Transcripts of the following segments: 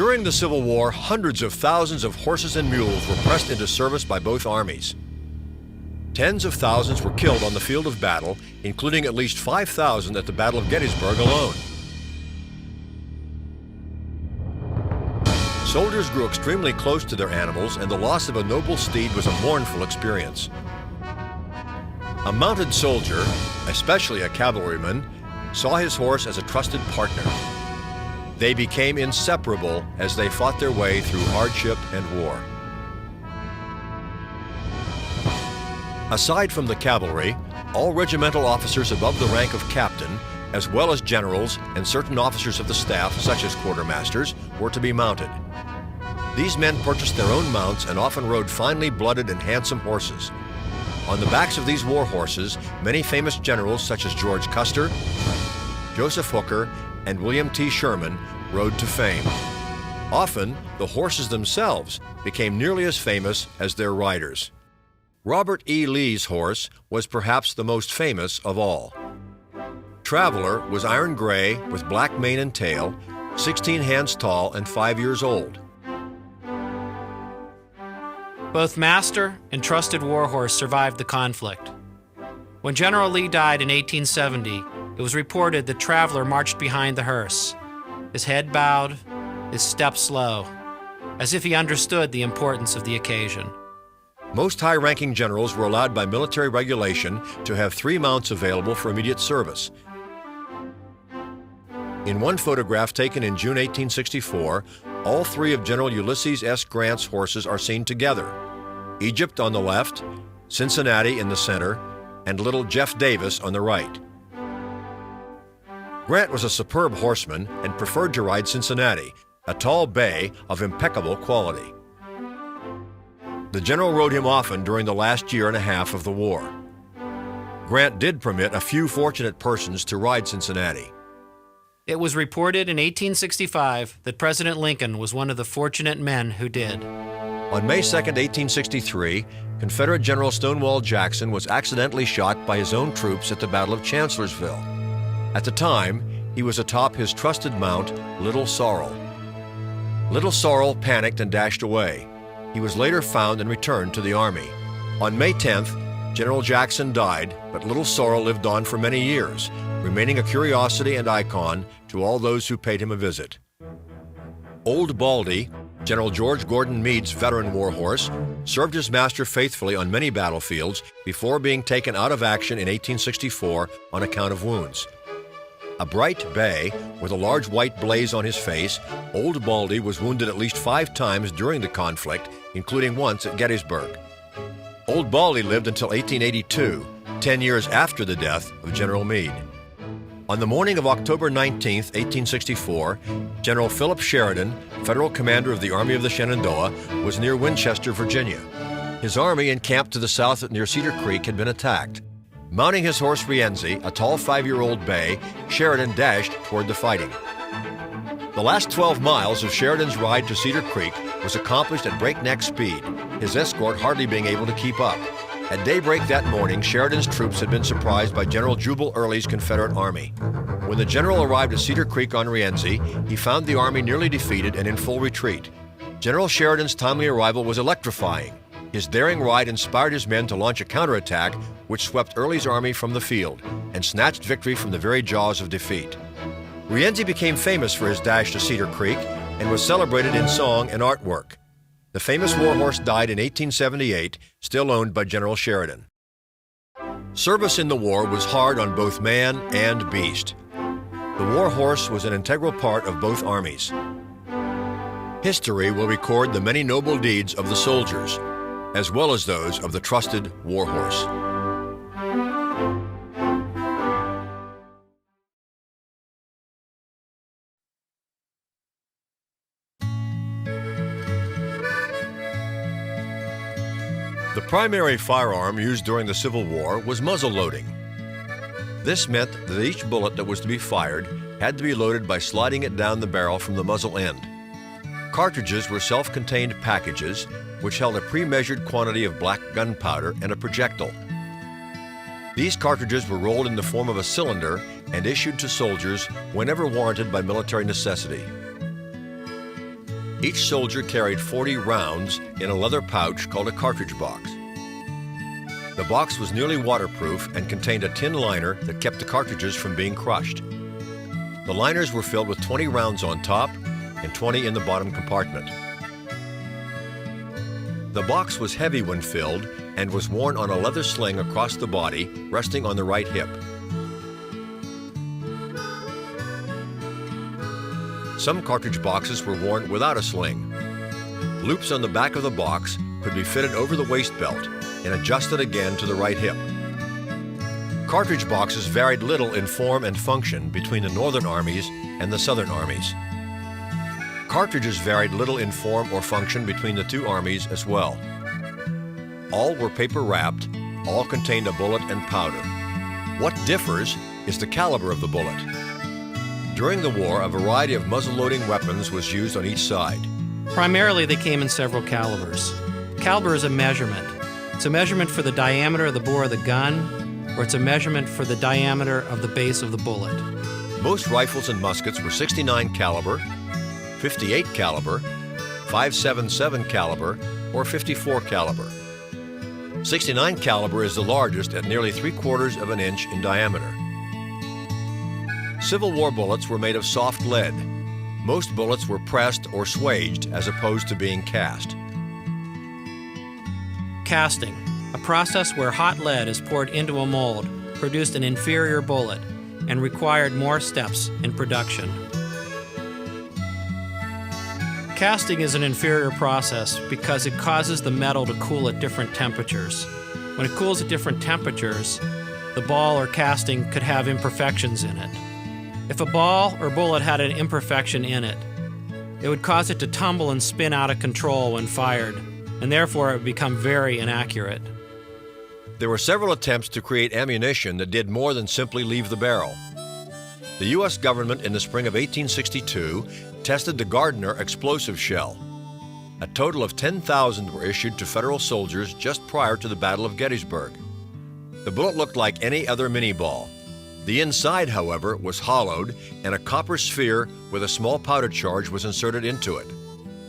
During the Civil War, hundreds of thousands of horses and mules were pressed into service by both armies. Tens of thousands were killed on the field of battle, including at least 5,000 at the Battle of Gettysburg alone. Soldiers grew extremely close to their animals, and the loss of a noble steed was a mournful experience. A mounted soldier, especially a cavalryman, saw his horse as a trusted partner. They became inseparable as they fought their way through hardship and war. Aside from the cavalry, all regimental officers above the rank of captain, as well as generals and certain officers of the staff, such as quartermasters, were to be mounted. These men purchased their own mounts and often rode finely blooded and handsome horses. On the backs of these war horses, many famous generals such as George Custer, Joseph Hooker, and William T. Sherman rode to fame. Often, the horses themselves became nearly as famous as their riders. Robert E. Lee's horse was perhaps the most famous of all. Traveler was iron gray with black mane and tail, 16 hands tall and 5 years old. Both master and trusted warhorse survived the conflict. When General Lee died in 1870, it was reported that Traveler marched behind the hearse, his head bowed, his step slow, as if he understood the importance of the occasion. Most high-ranking generals were allowed by military regulation to have 3 mounts available for immediate service. In one photograph taken in June 1864, all 3 of General Ulysses S. Grant's horses are seen together: Egypt on the left, Cincinnati in the center, and little Jeff Davis on the right. Grant was a superb horseman and preferred to ride Cincinnati, a tall bay of impeccable quality. The general rode him often during the last year and a half of the war. Grant did permit a few fortunate persons to ride Cincinnati. It was reported in 1865 that President Lincoln was one of the fortunate men who did. On May 2, 1863, Confederate General Stonewall Jackson was accidentally shot by his own troops at the Battle of Chancellorsville. At the time, he was atop his trusted mount, Little Sorrel. Little Sorrel panicked and dashed away. He was later found and returned to the Army. On May 10th, General Jackson died, but Little Sorrel lived on for many years, remaining a curiosity and icon to all those who paid him a visit. Old Baldy, General George Gordon Meade's veteran warhorse, served his master faithfully on many battlefields before being taken out of action in 1864 on account of wounds. A bright bay with a large white blaze on his face, Old Baldy was wounded at least 5 times during the conflict, including once at Gettysburg. Old Baldy lived until 1882, 10 years after the death of General Meade. On the morning of October 19, 1864, General Philip Sheridan, Federal commander of the Army of the Shenandoah, was near Winchester, Virginia. His army, encamped to the south near Cedar Creek, had been attacked. Mounting his horse Rienzi, a tall 5-year-old bay, Sheridan dashed toward the fighting. The last 12 miles of Sheridan's ride to Cedar Creek was accomplished at breakneck speed, his escort hardly being able to keep up. At daybreak that morning, Sheridan's troops had been surprised by General Jubal Early's Confederate Army. When the general arrived at Cedar Creek on Rienzi, he found the army nearly defeated and in full retreat. General Sheridan's timely arrival was electrifying. His daring ride inspired his men to launch a counterattack which swept Early's army from the field and snatched victory from the very jaws of defeat. Rienzi became famous for his dash to Cedar Creek and was celebrated in song and artwork. The famous warhorse died in 1878, still owned by General Sheridan. Service in the war was hard on both man and beast. The warhorse was an integral part of both armies. History will record the many noble deeds of the soldiers, as well as those of the trusted warhorse. The primary firearm used during the Civil War was muzzle loading. This meant that each bullet that was to be fired had to be loaded by sliding it down the barrel from the muzzle end. Cartridges were self-contained packages which held a pre-measured quantity of black gunpowder and a projectile. These cartridges were rolled in the form of a cylinder and issued to soldiers whenever warranted by military necessity. Each soldier carried 40 rounds in a leather pouch called a cartridge box. The box was nearly waterproof and contained a tin liner that kept the cartridges from being crushed. The liners were filled with 20 rounds on top and 20 in the bottom compartment. The box was heavy when filled and was worn on a leather sling across the body, resting on the right hip. Some cartridge boxes were worn without a sling. Loops on the back of the box could be fitted over the waist belt and adjusted again to the right hip. Cartridge boxes varied little in form and function between the Northern armies and the Southern armies. Cartridges varied little in form or function between the two armies as well. All were paper wrapped, all contained a bullet and powder. What differs is the caliber of the bullet. During the war, a variety of muzzle-loading weapons was used on each side. Primarily, they came in several calibers. Caliber is a measurement. It's a measurement for the diameter of the bore of the gun, or it's a measurement for the diameter of the base of the bullet. Most rifles and muskets were 69 caliber, 58 caliber, 5.77 caliber, or 54 caliber. 69 caliber is the largest at nearly 3/4 of an inch in diameter. Civil War bullets were made of soft lead. Most bullets were pressed or swaged as opposed to being cast. Casting, a process where hot lead is poured into a mold, produced an inferior bullet and required more steps in production. Casting is an inferior process because it causes the metal to cool at different temperatures. When it cools at different temperatures, the ball or casting could have imperfections in it. If a ball or bullet had an imperfection in it, it would cause it to tumble and spin out of control when fired, and therefore it would become very inaccurate. There were several attempts to create ammunition that did more than simply leave the barrel. The U.S. government in the spring of 1862 tested the Gardner explosive shell. A total of 10,000 were issued to Federal soldiers just prior to the Battle of Gettysburg. The bullet looked like any other mini-ball. The inside, however, was hollowed, and a copper sphere with a small powder charge was inserted into it.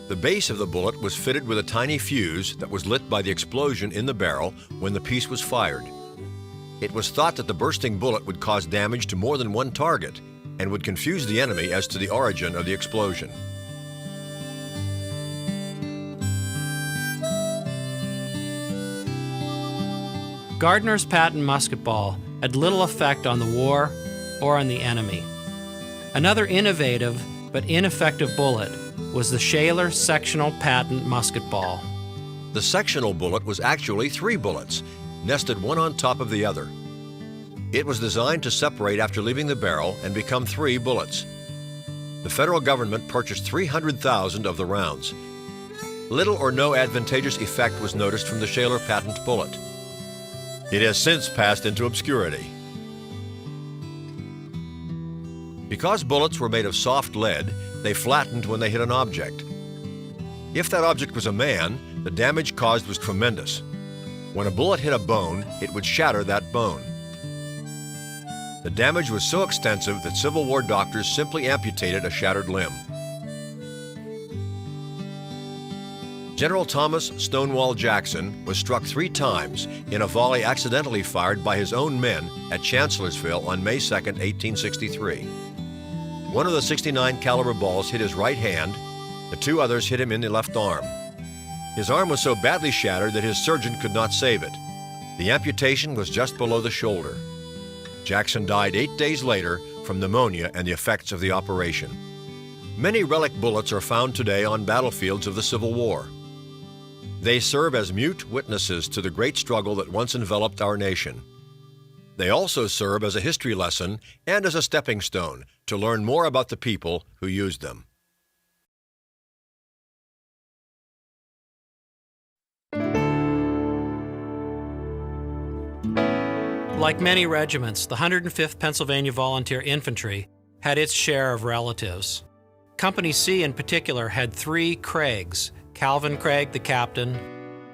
The base of the bullet was fitted with a tiny fuse that was lit by the explosion in the barrel when the piece was fired. It was thought that the bursting bullet would cause damage to more than one target and would confuse the enemy as to the origin of the explosion. Gardner's patent musket ball had little effect on the war or on the enemy. Another innovative but ineffective bullet was the Shaler sectional patent musket ball. The sectional bullet was actually 3 bullets, nested one on top of the other. It was designed to separate after leaving the barrel and become 3 bullets. The federal government purchased 300,000 of the rounds. Little or no advantageous effect was noticed from the Shaler patent bullet. It has since passed into obscurity. Because bullets were made of soft lead, they flattened when they hit an object. If that object was a man, the damage caused was tremendous. When a bullet hit a bone, it would shatter that bone. The damage was so extensive that Civil War doctors simply amputated a shattered limb. General Thomas "Stonewall" Jackson was struck 3 times in a volley accidentally fired by his own men at Chancellorsville on May 2, 1863. One of the 69 caliber balls hit his right hand, the 2 others hit him in the left arm. His arm was so badly shattered that his surgeon could not save it. The amputation was just below the shoulder. Jackson died 8 days later from pneumonia and the effects of the operation. Many relic bullets are found today on battlefields of the Civil War. They serve as mute witnesses to the great struggle that once enveloped our nation. They also serve as a history lesson and as a stepping stone to learn more about the people who used them. Like many regiments, the 105th Pennsylvania Volunteer Infantry had its share of relatives. Company C in particular had 3 Craigs: Calvin Craig, the captain,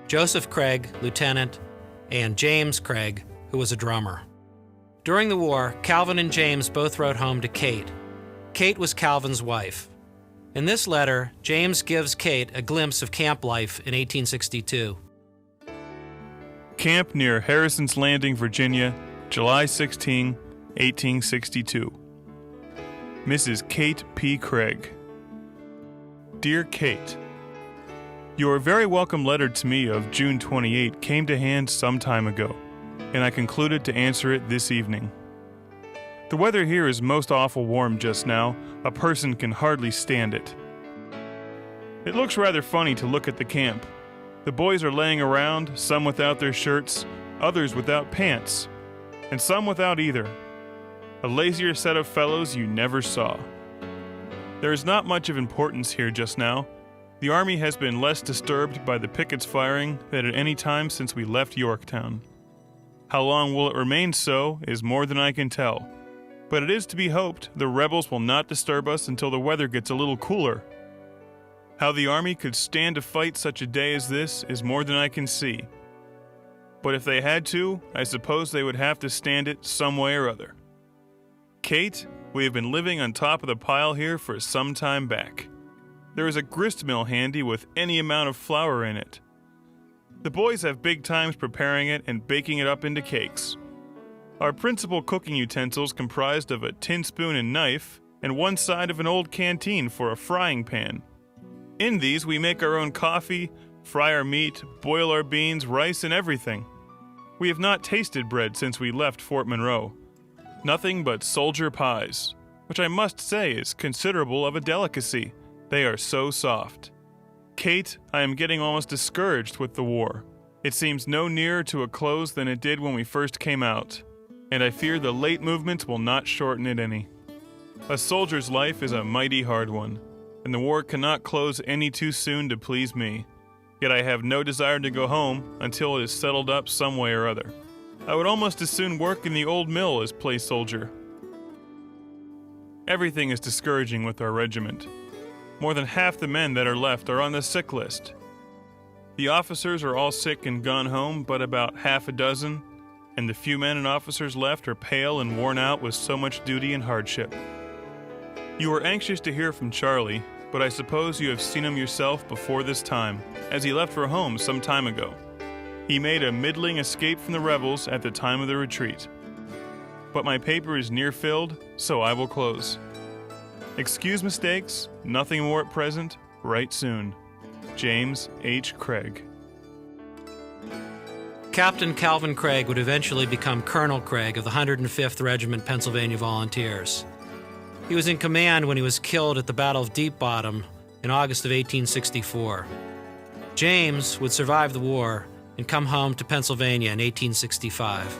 Joseph Craig, lieutenant, and James Craig, who was a drummer. During the war, Calvin and James both wrote home to Kate. Kate was Calvin's wife. In this letter, James gives Kate a glimpse of camp life in 1862. Camp near Harrison's Landing, Virginia, July 16, 1862. Mrs. Kate P. Craig. Dear Kate, your very welcome letter to me of June 28 came to hand some time ago, and I concluded to answer it this evening. The weather here is most awful warm just now. A person can hardly stand it. It looks rather funny to look at the camp. The boys are laying around, some without their shirts, others without pants, and some without either. A lazier set of fellows you never saw. There is not much of importance here just now. The Army has been less disturbed by the pickets firing than at any time since we left Yorktown. How long will it remain so is more than I can tell, but it is to be hoped the rebels will not disturb us until the weather gets a little cooler. How the Army could stand to fight such a day as this is more than I can see. But if they had to, I suppose they would have to stand it some way or other. Kate, we have been living on top of the pile here for some time back. There is a grist mill handy with any amount of flour in it. The boys have big times preparing it and baking it up into cakes. Our principal cooking utensils comprised of a tin spoon and knife, and one side of an old canteen for a frying pan. In these we make our own coffee, fry our meat, boil our beans, rice, and everything. We have not tasted bread since we left Fort Monroe. Nothing but soldier pies, which I must say is considerable of a delicacy. They are so soft. Kate, I am getting almost discouraged with the war. It seems no nearer to a close than it did when we first came out, and I fear the late movements will not shorten it any. A soldier's life is a mighty hard one, and the war cannot close any too soon to please me. Yet I have no desire to go home until it is settled up some way or other. I would almost as soon work in the old mill as play soldier. Everything is discouraging with our regiment. More than half the men that are left are on the sick list. The officers are all sick and gone home, but about half a dozen, and the few men and officers left are pale and worn out with so much duty and hardship. You are anxious to hear from Charlie, but I suppose you have seen him yourself before this time, as he left for home some time ago. He made a middling escape from the rebels at the time of the retreat. But my paper is near filled, so I will close. Excuse mistakes, nothing more at present, write soon. James H. Craig. Captain Calvin Craig would eventually become Colonel Craig of the 105th Regiment Pennsylvania Volunteers. He was in command when he was killed at the Battle of Deep Bottom in August of 1864. James would survive the war and come home to Pennsylvania in 1865.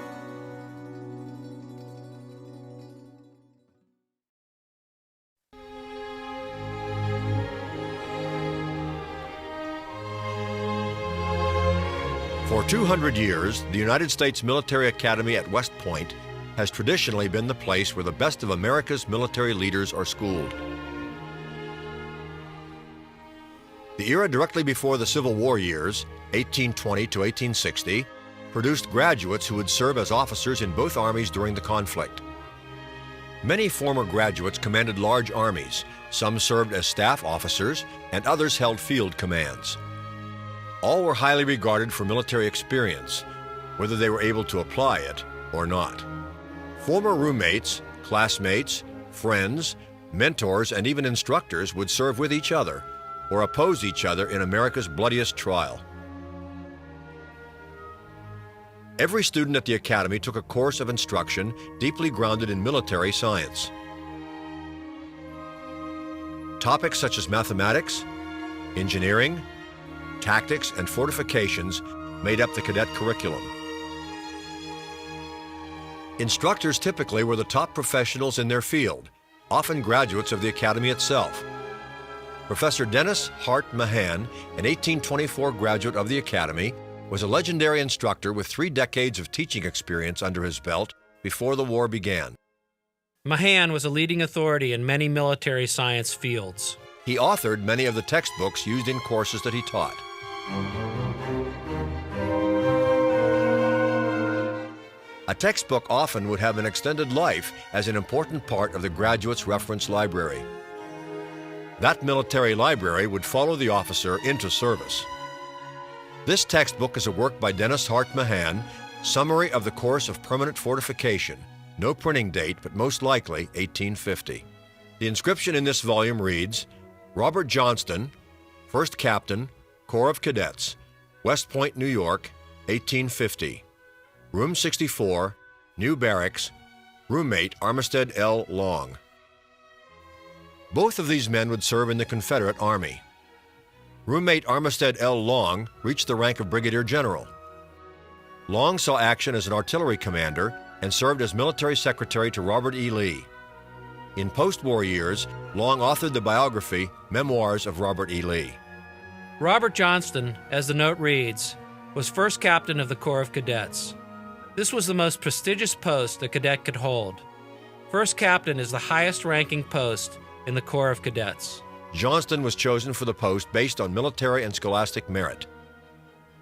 For 200 years, the United States Military Academy at West Point has traditionally been the place where the best of America's military leaders are schooled. The era directly before the Civil War years, 1820 to 1860, produced graduates who would serve as officers in both armies during the conflict. Many former graduates commanded large armies. Some served as staff officers, and others held field commands. All were highly regarded for military experience, whether they were able to apply it or not. Former roommates, classmates, friends, mentors, and even instructors would serve with each other or oppose each other in America's bloodiest trial. Every student at the Academy took a course of instruction deeply grounded in military science. Topics such as mathematics, engineering, tactics, and fortifications made up the cadet curriculum. Instructors typically were the top professionals in their field, often graduates of the Academy itself. Professor Dennis Hart Mahan, an 1824 graduate of the Academy, was a legendary instructor with 3 decades of teaching experience under his belt before the war began. Mahan was a leading authority in many military science fields. He authored many of the textbooks used in courses that he taught. A textbook often would have an extended life as an important part of the graduate's reference library. That military library would follow the officer into service. This textbook is a work by Dennis Hart Mahan, Summary of the Course of Permanent Fortification. No printing date, but most likely 1850. The inscription in this volume reads, Robert Johnston, 1st Captain, Corps of Cadets, West Point, New York, 1850. Room 64, New Barracks, roommate Armistead L. Long. Both of these men would serve in the Confederate Army. Roommate Armistead L. Long reached the rank of Brigadier General. Long saw action as an artillery commander and served as military secretary to Robert E. Lee. In post-war years, Long authored the biography Memoirs of Robert E. Lee. Robert Johnston, as the note reads, was 1st Captain of the Corps of Cadets. This was the most prestigious post a cadet could hold. 1st Captain is the highest-ranking post in the Corps of Cadets. Johnston was chosen for the post based on military and scholastic merit.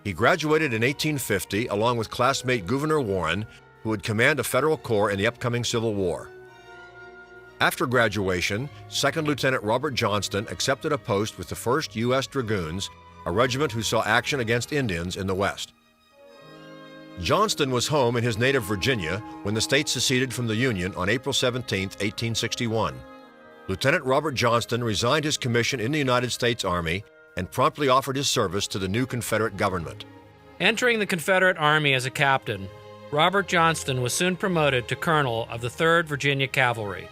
He graduated in 1850 along with classmate Gouverneur Warren, who would command a federal corps in the upcoming Civil War. After graduation, 2nd Lieutenant Robert Johnston accepted a post with the 1st U.S. Dragoons, a regiment who saw action against Indians in the West. Johnston was home in his native Virginia when the state seceded from the Union on April 17, 1861. Lieutenant Robert Johnston resigned his commission in the United States Army and promptly offered his service to the new Confederate government. Entering the Confederate Army as a captain, Robert Johnston was soon promoted to colonel of the 3rd Virginia Cavalry.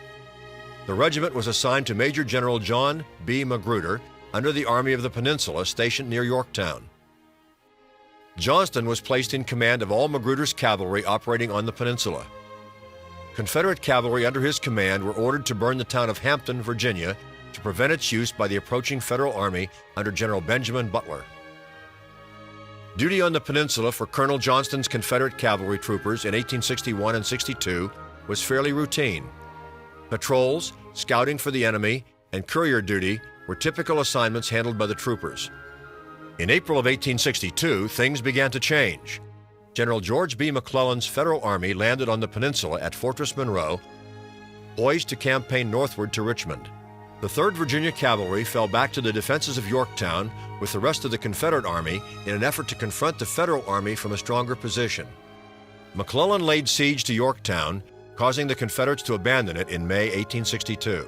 The regiment was assigned to Major General John B. Magruder under the Army of the Peninsula stationed near Yorktown. Johnston was placed in command of all Magruder's cavalry operating on the peninsula. Confederate cavalry under his command were ordered to burn the town of Hampton, Virginia, to prevent its use by the approaching Federal Army under General Benjamin Butler. Duty on the peninsula for Colonel Johnston's Confederate cavalry troopers in 1861 and 62 was fairly routine. Patrols, scouting for the enemy, and courier duty were typical assignments handled by the troopers. In April of 1862, things began to change. General George B. McClellan's Federal Army landed on the peninsula at Fortress Monroe, poised to campaign northward to Richmond. The 3rd Virginia Cavalry fell back to the defenses of Yorktown with the rest of the Confederate Army in an effort to confront the Federal Army from a stronger position. McClellan laid siege to Yorktown, causing the Confederates to abandon it in May 1862.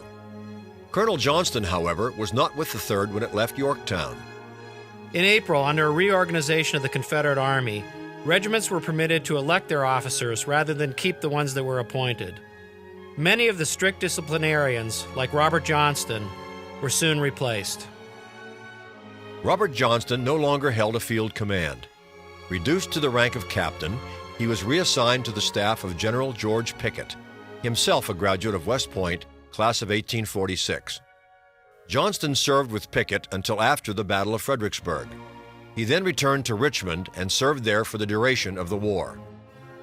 Colonel Johnston, however, was not with the 3rd when it left Yorktown. In April, under a reorganization of the Confederate Army, regiments were permitted to elect their officers rather than keep the ones that were appointed. Many of the strict disciplinarians, like Robert Johnston, were soon replaced. Robert Johnston no longer held a field command. Reduced to the rank of captain, he was reassigned to the staff of General George Pickett, himself a graduate of West Point, class of 1846. Johnston served with Pickett until after the Battle of Fredericksburg. He then returned to Richmond and served there for the duration of the war.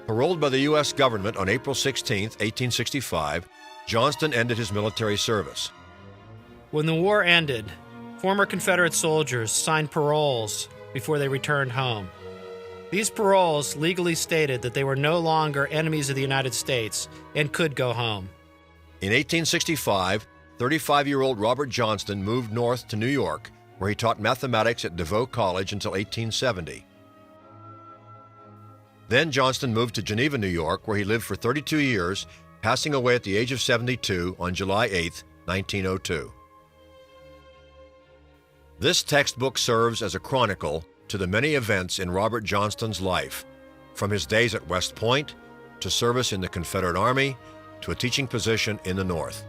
Paroled by the U.S. government on April 16, 1865, Johnston ended his military service. When the war ended, former Confederate soldiers signed paroles before they returned home. These paroles legally stated that they were no longer enemies of the United States and could go home. In 1865, 35-year-old Robert Johnston moved north to New York, where he taught mathematics at DeVoe College until 1870. Then Johnston moved to Geneva, New York, where he lived for 32 years, passing away at the age of 72 on July 8, 1902. This textbook serves as a chronicle to the many events in Robert Johnston's life, from his days at West Point, to service in the Confederate Army, to a teaching position in the North.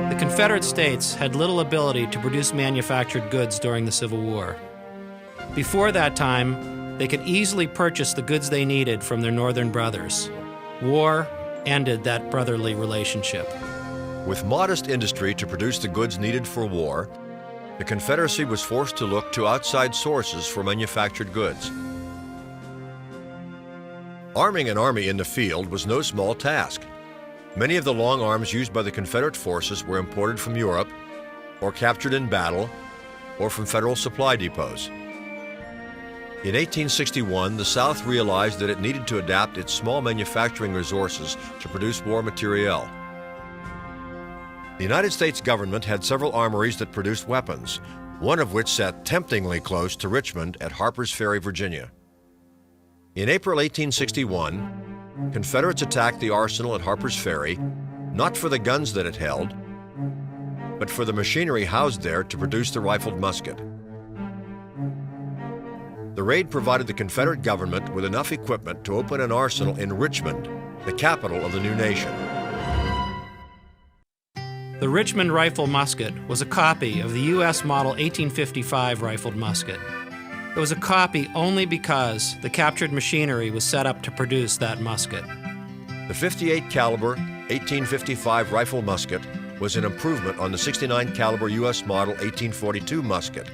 The Confederate States had little ability to produce manufactured goods during the Civil War. Before that time, they could easily purchase the goods they needed from their northern brothers. War ended that brotherly relationship. With modest industry to produce the goods needed for war, the Confederacy was forced to look to outside sources for manufactured goods. Arming an army in the field was no small task. Many of the long arms used by the Confederate forces were imported from Europe, or captured in battle, or from Federal supply depots. In 1861, the South realized that it needed to adapt its small manufacturing resources to produce war materiel. The United States government had several armories that produced weapons, one of which sat temptingly close to Richmond at Harper's Ferry, Virginia. In April 1861, Confederates attacked the arsenal at Harper's Ferry, not for the guns that it held, but for the machinery housed there to produce the rifled musket. The raid provided the Confederate government with enough equipment to open an arsenal in Richmond, the capital of the new nation. The Richmond rifle musket was a copy of the U.S. Model 1855 rifled musket. It was a copy only because the captured machinery was set up to produce that musket. The 58 caliber 1855 rifle musket was an improvement on the 69 caliber U.S. Model 1842 musket.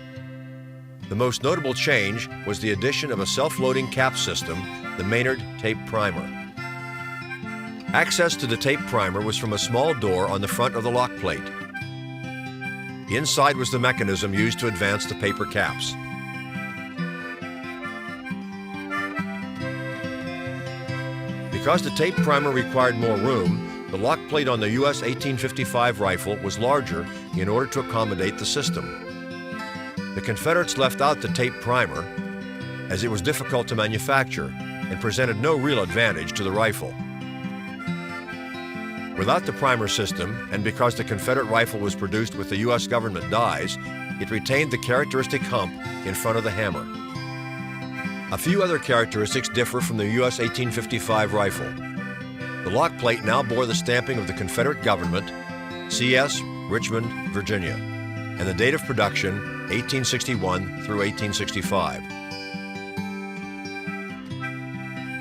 The most notable change was the addition of a self-loading cap system, the Maynard tape primer. Access to the tape primer was from a small door on the front of the lock plate. Inside was the mechanism used to advance the paper caps. Because the tape primer required more room, the lock plate on the U.S. 1855 rifle was larger in order to accommodate the system. The Confederates left out the tape primer as it was difficult to manufacture and presented no real advantage to the rifle. Without the primer system, and because the Confederate rifle was produced with the U.S. government dies, it retained the characteristic hump in front of the hammer. A few other characteristics differ from the U.S. 1855 rifle. The lock plate now bore the stamping of the Confederate government, C.S., Richmond, Virginia, and the date of production, 1861 through 1865.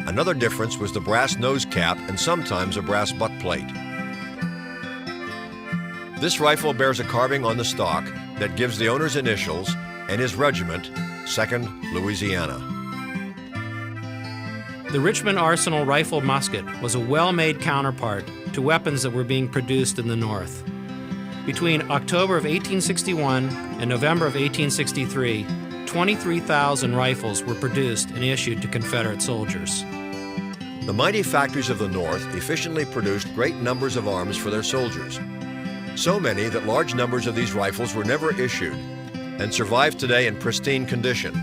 Another difference was the brass nose cap and sometimes a brass butt plate. This rifle bears a carving on the stock that gives the owner's initials and his regiment, 2nd Louisiana. The Richmond Arsenal rifle musket was a well-made counterpart to weapons that were being produced in the North. Between October of 1861 and November of 1863, 23,000 rifles were produced and issued to Confederate soldiers. The mighty factories of the North efficiently produced great numbers of arms for their soldiers. So many that large numbers of these rifles were never issued and survive today in pristine condition.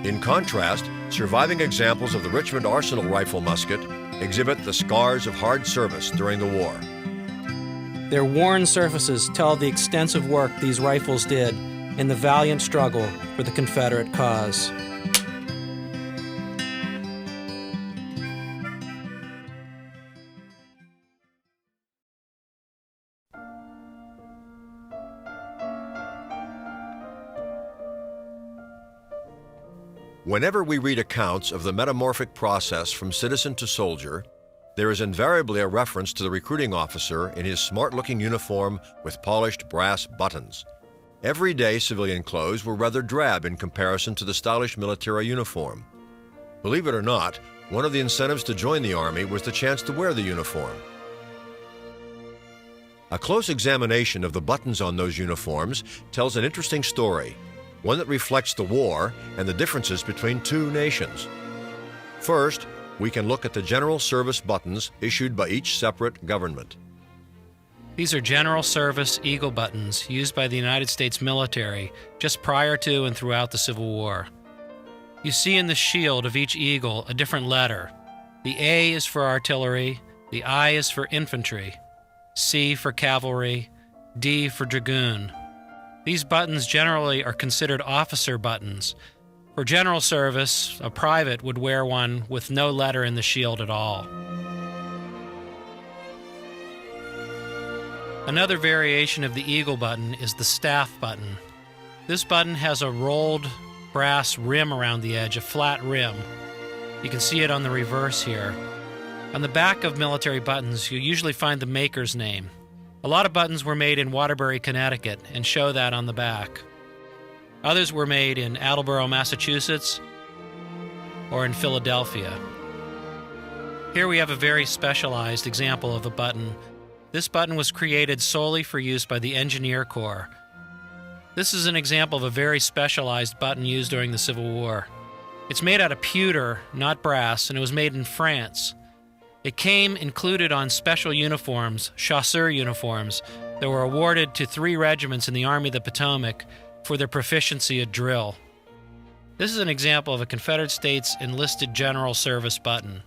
In contrast, surviving examples of the Richmond Arsenal rifle musket exhibit the scars of hard service during the war. Their worn surfaces tell the extensive work these rifles did in the valiant struggle for the Confederate cause. Whenever we read accounts of the metamorphic process from citizen to soldier, there is invariably a reference to the recruiting officer in his smart-looking uniform with polished brass buttons. Everyday civilian clothes were rather drab in comparison to the stylish military uniform. Believe it or not, one of the incentives to join the Army was the chance to wear the uniform. A close examination of the buttons on those uniforms tells an interesting story, one that reflects the war and the differences between two nations. First, we can look at the general service buttons issued by each separate government. These are General Service Eagle buttons used by the United States military just prior to and throughout the Civil War. You see in the shield of each eagle a different letter. The A is for artillery, the I is for infantry, C for cavalry, D for dragoon. These buttons generally are considered officer buttons. For general service, a private would wear one with no letter in the shield at all. Another variation of the eagle button is the staff button. This button has a rolled brass rim around the edge, a flat rim. You can see it on the reverse here. On the back of military buttons, you usually find the maker's name. A lot of buttons were made in Waterbury, Connecticut, and show that on the back. Others were made in Attleboro, Massachusetts, or in Philadelphia. Here we have a very specialized example of a button. This button was created solely for use by the Engineer Corps. This is an example of a very specialized button used during the Civil War. It's made out of pewter, not brass, and it was made in France. It came included on special uniforms, chasseur uniforms, that were awarded to 3 regiments in the Army of the Potomac for their proficiency at drill. This is an example of a Confederate States enlisted general service button.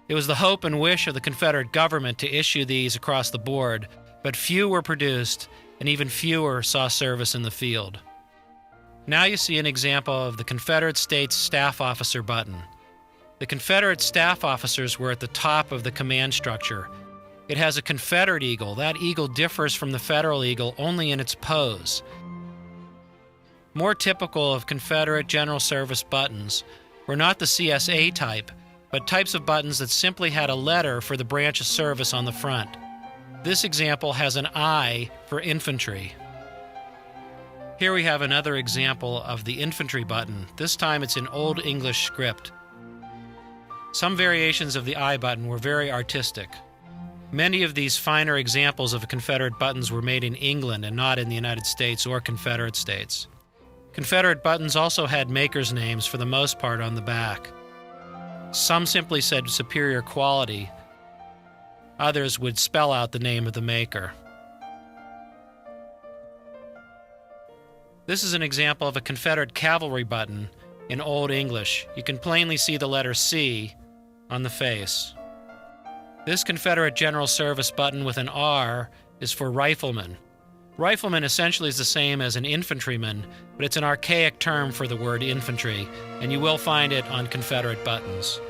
It was the hope and wish of the Confederate government to issue these across the board, but few were produced, and even fewer saw service in the field. Now you see an example of the Confederate States Staff Officer button. The Confederate staff officers were at the top of the command structure. It has a Confederate eagle. That eagle differs from the Federal eagle only in its pose. More typical of Confederate General Service buttons were not the CSA type, but types of buttons that simply had a letter for the branch of service on the front. This example has an I for infantry. Here we have another example of the infantry button. This time it's in Old English script. Some variations of the I button were very artistic. Many of these finer examples of Confederate buttons were made in England and not in the United States or Confederate States. Confederate buttons also had makers' names for the most part on the back. Some simply said superior quality. Others would spell out the name of the maker. This is an example of a Confederate cavalry button in Old English. You can plainly see the letter C on the face. This Confederate General Service button with an R is for riflemen. Rifleman essentially is the same as an infantryman, but it's an archaic term for the word infantry, and you will find it on Confederate buttons.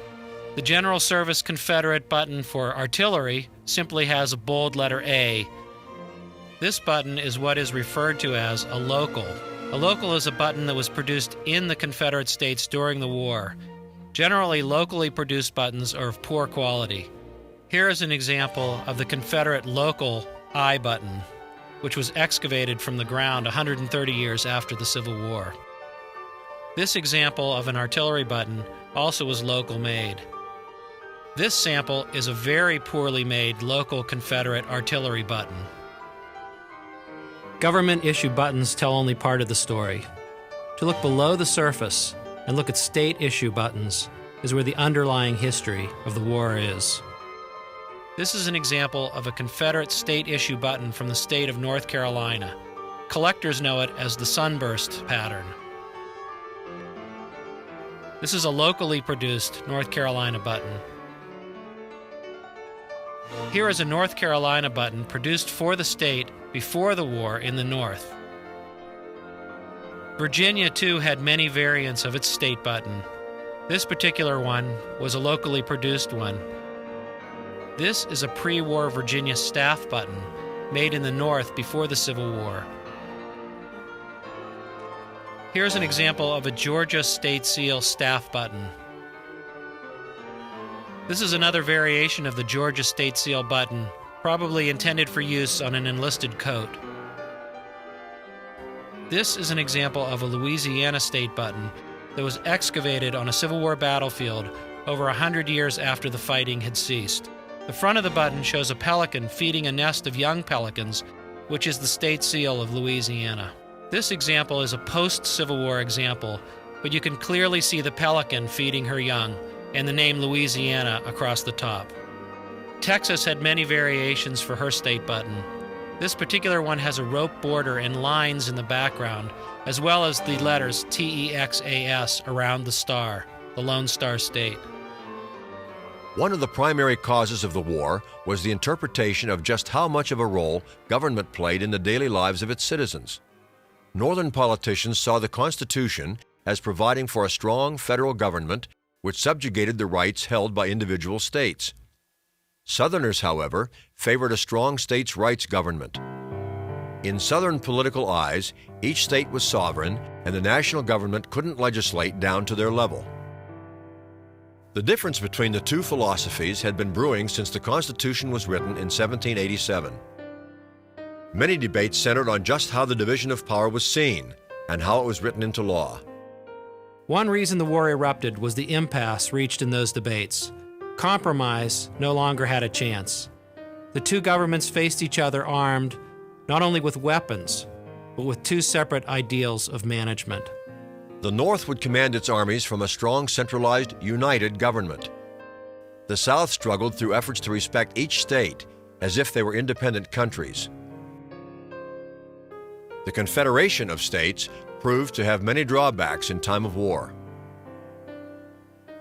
The General Service Confederate button for artillery simply has a bold letter A. This button is what is referred to as a local. A local is a button that was produced in the Confederate States during the war. Generally, locally produced buttons are of poor quality. Here is an example of the Confederate local I button, which was excavated from the ground 130 years after the Civil War. This example of an artillery button also was local made. This sample is a very poorly made local Confederate artillery button. Government-issue buttons tell only part of the story. To look below the surface and look at state-issue buttons is where the underlying history of the war is. This is an example of a Confederate state-issue button from the state of North Carolina. Collectors know it as the sunburst pattern. This is a locally produced North Carolina button. Here is a North Carolina button produced for the state before the war in the North. Virginia, too, had many variants of its state button. This particular one was a locally produced one. This is a pre-war Virginia staff button made in the North before the Civil War. Here's an example of a Georgia State Seal staff button. This is another variation of the Georgia State Seal button, probably intended for use on an enlisted coat. This is an example of a Louisiana state button that was excavated on a Civil War battlefield over 100 years after the fighting had ceased. The front of the button shows a pelican feeding a nest of young pelicans, which is the state seal of Louisiana. This example is a post-Civil War example, but you can clearly see the pelican feeding her young and the name Louisiana across the top. Texas had many variations for her state button. This particular one has a rope border and lines in the background, as well as the letters TEXAS around the star, the Lone Star State. One of the primary causes of the war was the interpretation of just how much of a role government played in the daily lives of its citizens. Northern politicians saw the Constitution as providing for a strong federal government which subjugated the rights held by individual states. Southerners, however, favored a strong states' rights government. In Southern political eyes, each state was sovereign, and the national government couldn't legislate down to their level. The difference between the two philosophies had been brewing since the Constitution was written in 1787. Many debates centered on just how the division of power was seen and how it was written into law. One reason the war erupted was the impasse reached in those debates. compromise no longer had a chance. The two governments faced each other armed not only with weapons, but with two separate ideals of management. The North would command its armies from a strong, centralized, united government. The South struggled through efforts to respect each state as if they were independent countries. The Confederation of States proved to have many drawbacks in time of war.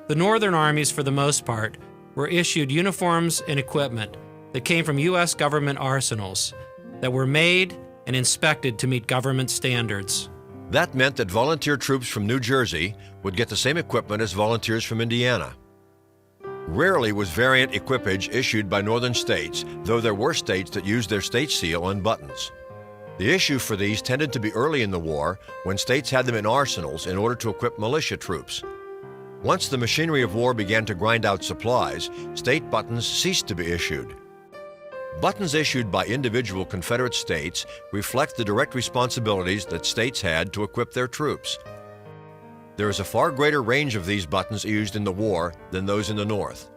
The Northern armies, for the most part, were issued uniforms and equipment that came from U.S. government arsenals that were made and inspected to meet government standards. That meant that volunteer troops from New Jersey would get the same equipment as volunteers from Indiana. Rarely was variant equipage issued by northern states, though there were states that used their state seal on buttons. The issue for these tended to be early in the war, when states had them in arsenals in order to equip militia troops. Once the machinery of war began to grind out supplies, state buttons ceased to be issued. Buttons issued by individual Confederate states reflect the direct responsibilities that states had to equip their troops. There is a far greater range of these buttons used in the war than those in the North.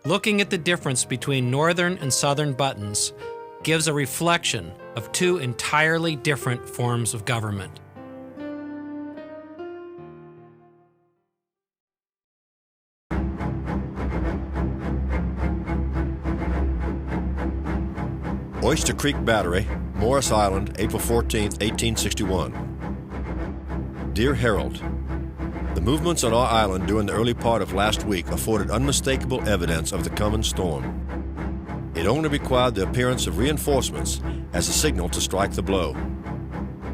Looking at the difference between Northern and Southern buttons gives a reflection of two entirely different forms of government. Oyster Creek Battery, Morris Island, April 14, 1861. Dear Harold, the movements on our island during the early part of last week afforded unmistakable evidence of the coming storm. It only required the appearance of reinforcements as a signal to strike the blow.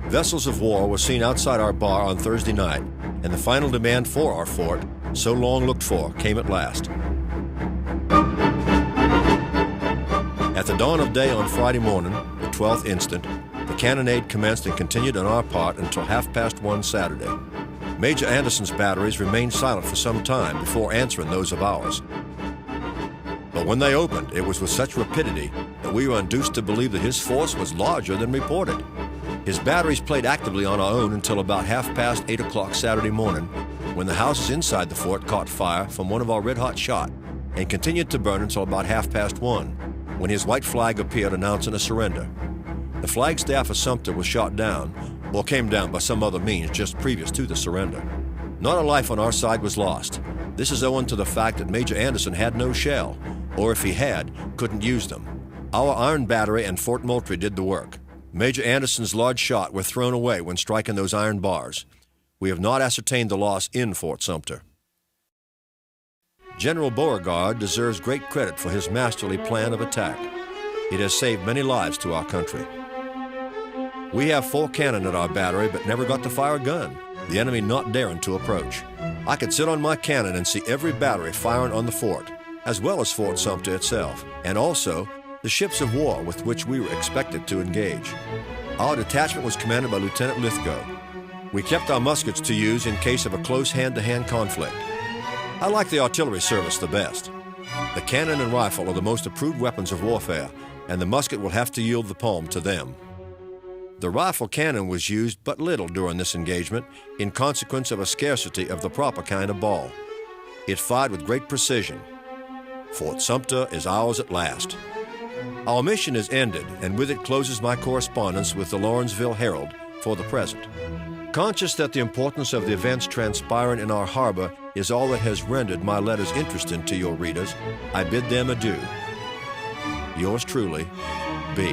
Vessels of war were seen outside our bar on Thursday night, and the final demand for our fort, so long looked for, came at last. At the dawn of day on Friday morning, the 12th instant, the cannonade commenced and continued on our part until 1:30 Saturday. Major Anderson's batteries remained silent for some time before answering those of ours. But when they opened, it was with such rapidity that we were induced to believe that his force was larger than reported. His batteries played actively on our own until about 8:30 Saturday morning, when the houses inside the fort caught fire from one of our red-hot shot and continued to burn until about 1:30, when his white flag appeared announcing a surrender. The flagstaff of Sumter was shot down, or came down by some other means just previous to the surrender. Not a life on our side was lost. This is owing to the fact that Major Anderson had no shell, or if he had, couldn't use them. Our iron battery and Fort Moultrie did the work. Major Anderson's large shot were thrown away when striking those iron bars. We have not ascertained the loss in Fort Sumter. General Beauregard deserves great credit for his masterly plan of attack. It has saved many lives to our country. We have 4 cannon at our battery, but never got to fire a gun, the enemy not daring to approach. I could sit on my cannon and see every battery firing on the fort, as well as Fort Sumter itself, and also the ships of war with which we were expected to engage. Our detachment was commanded by Lieutenant Lithgow. We kept our muskets to use in case of a close hand-to-hand conflict. I like the artillery service the best. The cannon and rifle are the most approved weapons of warfare, and the musket will have to yield the palm to them. The rifle cannon was used but little during this engagement in consequence of a scarcity of the proper kind of ball. It fired with great precision. Fort Sumter is ours at last. Our mission is ended, and with it closes my correspondence with the Lawrenceville Herald for the present. Conscious that the importance of the events transpiring in our harbor is all that has rendered my letters interesting to your readers, I bid them adieu. Yours truly, B.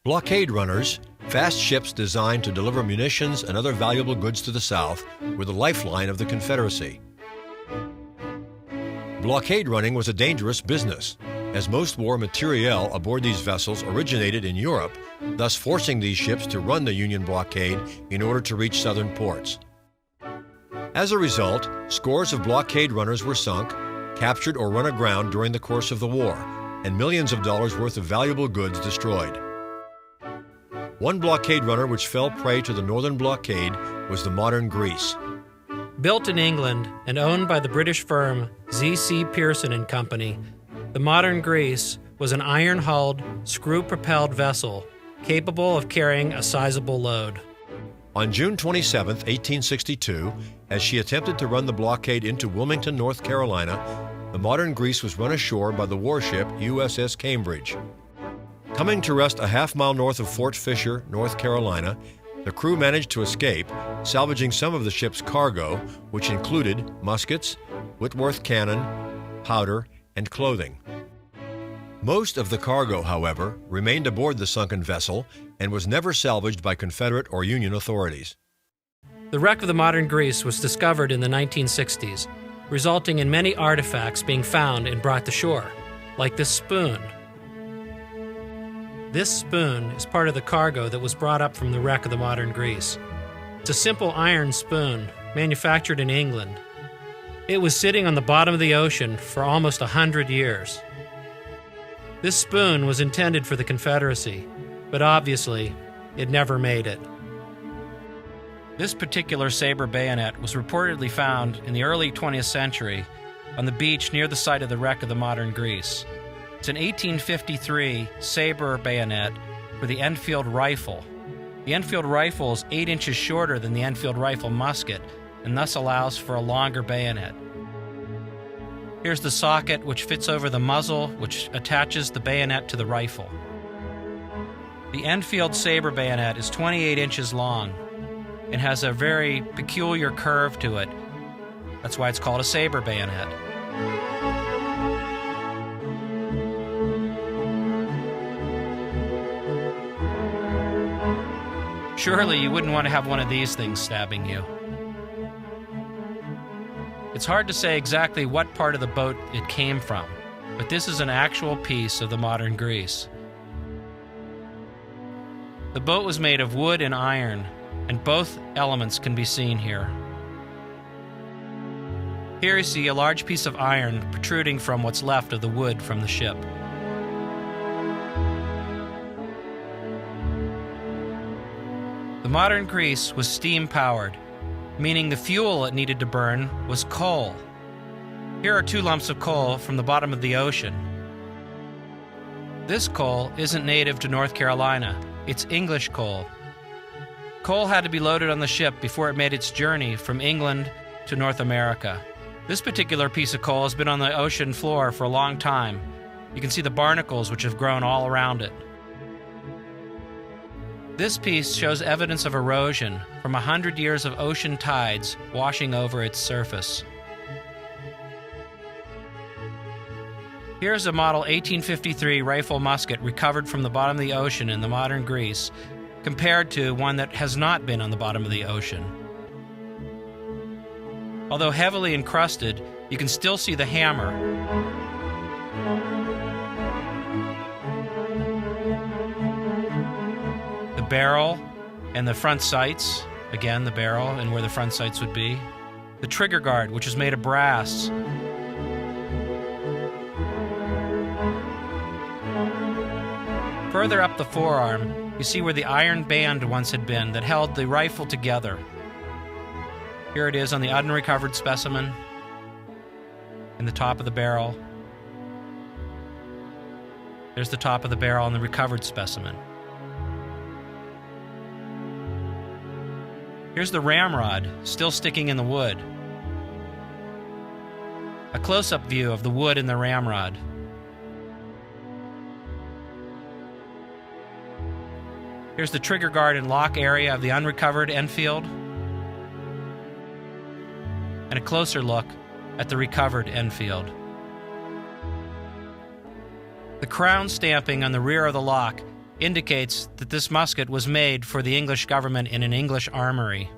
Blockade runners, fast ships designed to deliver munitions and other valuable goods to the South, were the lifeline of the Confederacy. Blockade running was a dangerous business, as most war materiel aboard these vessels originated in Europe, thus forcing these ships to run the Union blockade in order to reach southern ports. As a result, scores of blockade runners were sunk, captured or run aground during the course of the war, and millions of dollars worth of valuable goods destroyed. One blockade runner which fell prey to the northern blockade was the modern Grease. Built in England and owned by the British firm Z.C. Pearson and Company, the modern Grease was an iron-hulled, screw-propelled vessel capable of carrying a sizable load. On June 27, 1862, as she attempted to run the blockade into Wilmington, North Carolina, the modern Greece was run ashore by the warship USS Cambridge. Coming to rest a half-mile north of Fort Fisher, North Carolina, the crew managed to escape, salvaging some of the ship's cargo, which included muskets, Whitworth cannon, powder, and clothing. Most of the cargo, however, remained aboard the sunken vessel and was never salvaged by Confederate or Union authorities. The wreck of the modern Greece was discovered in the 1960s, resulting in many artifacts being found and brought to shore, like this spoon. This spoon is part of the cargo that was brought up from the wreck of the modern Greece. It's a simple iron spoon, manufactured in England. It was sitting on the bottom of the ocean for almost 100 years. This spoon was intended for the Confederacy, but obviously, it never made it. This particular saber bayonet was reportedly found in the early 20th century on the beach near the site of the wreck of the modern Greece. It's an 1853 saber bayonet for the Enfield rifle. The Enfield rifle is 8 inches shorter than the Enfield rifle musket and thus allows for a longer bayonet. Here's the socket which fits over the muzzle, which attaches the bayonet to the rifle. The Enfield saber bayonet is 28 inches long and has a very peculiar curve to it. That's why it's called a saber bayonet. Surely you wouldn't want to have one of these things stabbing you. It's hard to say exactly what part of the boat it came from, but this is an actual piece of the modern Greece. The boat was made of wood and iron, and both elements can be seen here. Here you see a large piece of iron protruding from what's left of the wood from the ship. The modern Greece was steam-powered, meaning the fuel it needed to burn was coal. Here are 2 lumps of coal from the bottom of the ocean. This coal isn't native to North Carolina. It's English coal. Coal had to be loaded on the ship before it made its journey from England to North America. This particular piece of coal has been on the ocean floor for a long time. You can see the barnacles which have grown all around it. This piece shows evidence of erosion from 100 years of ocean tides washing over its surface. Here's a model 1853 rifle musket recovered from the bottom of the ocean in the modern Greece, compared to one that has not been on the bottom of the ocean. Although heavily encrusted, you can still see the hammer. The barrel and the front sights, again the barrel and where the front sights would be. The trigger guard, which is made of brass. Further up the forearm, you see where the iron band once had been that held the rifle together. Here it is on the unrecovered specimen, in the top of the barrel. There's the top of the barrel on the recovered specimen. Here's the ramrod, still sticking in the wood. A close-up view of the wood in the ramrod. Here's the trigger guard and lock area of the unrecovered Enfield. And a closer look at the recovered Enfield. The crown stamping on the rear of the lock indicates that this musket was made for the English government in an English armory.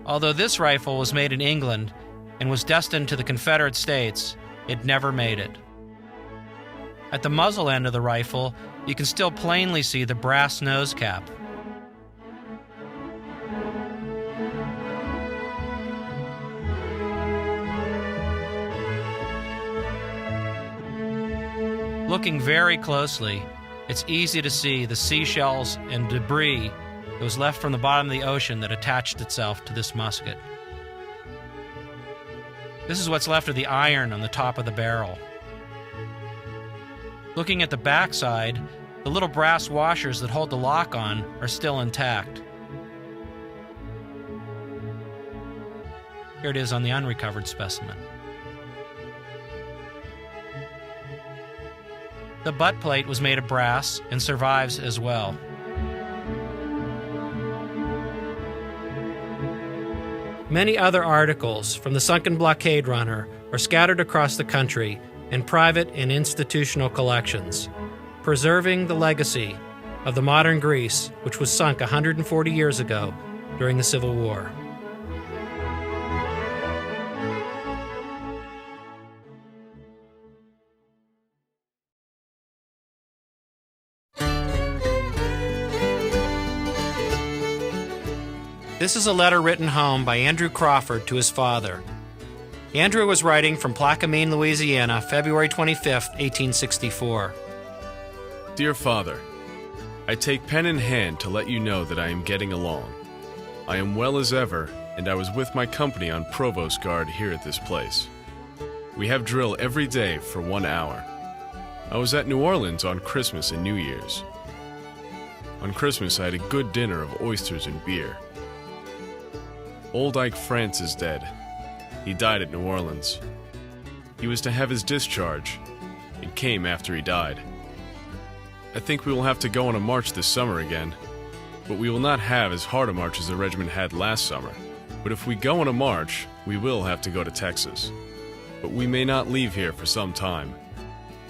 Although this rifle was made in England and was destined to the Confederate States, it never made it. At the muzzle end of the rifle, you can still plainly see the brass nose cap. Looking very closely, it's easy to see the seashells and debris that was left from the bottom of the ocean that attached itself to this musket. This is what's left of the iron on the top of the barrel. Looking at the backside, the little brass washers that hold the lock on are still intact. Here it is on the unrecovered specimen. The butt plate was made of brass and survives as well. Many other articles from the Sunken Blockade runner are scattered across the country in private and institutional collections, preserving the legacy of the modern Greece, which was sunk 140 years ago during the Civil War. This is a letter written home by Andrew Crawford to his father. Andrew was writing from Plaquemine, Louisiana, February 25, 1864. Dear Father, I take pen in hand to let you know that I am getting along. I am well as ever, and I was with my company on provost guard here at this place. We have drill every day for 1 hour. I was at New Orleans on Christmas and New Year's. On Christmas, I had a good dinner of oysters and beer. Old Ike France is dead. He died at New Orleans. He was to have his discharge. It came after he died. I think we will have to go on a march this summer again, but we will not have as hard a march as the regiment had last summer. But if we go on a march, we will have to go to Texas. But we may not leave here for some time.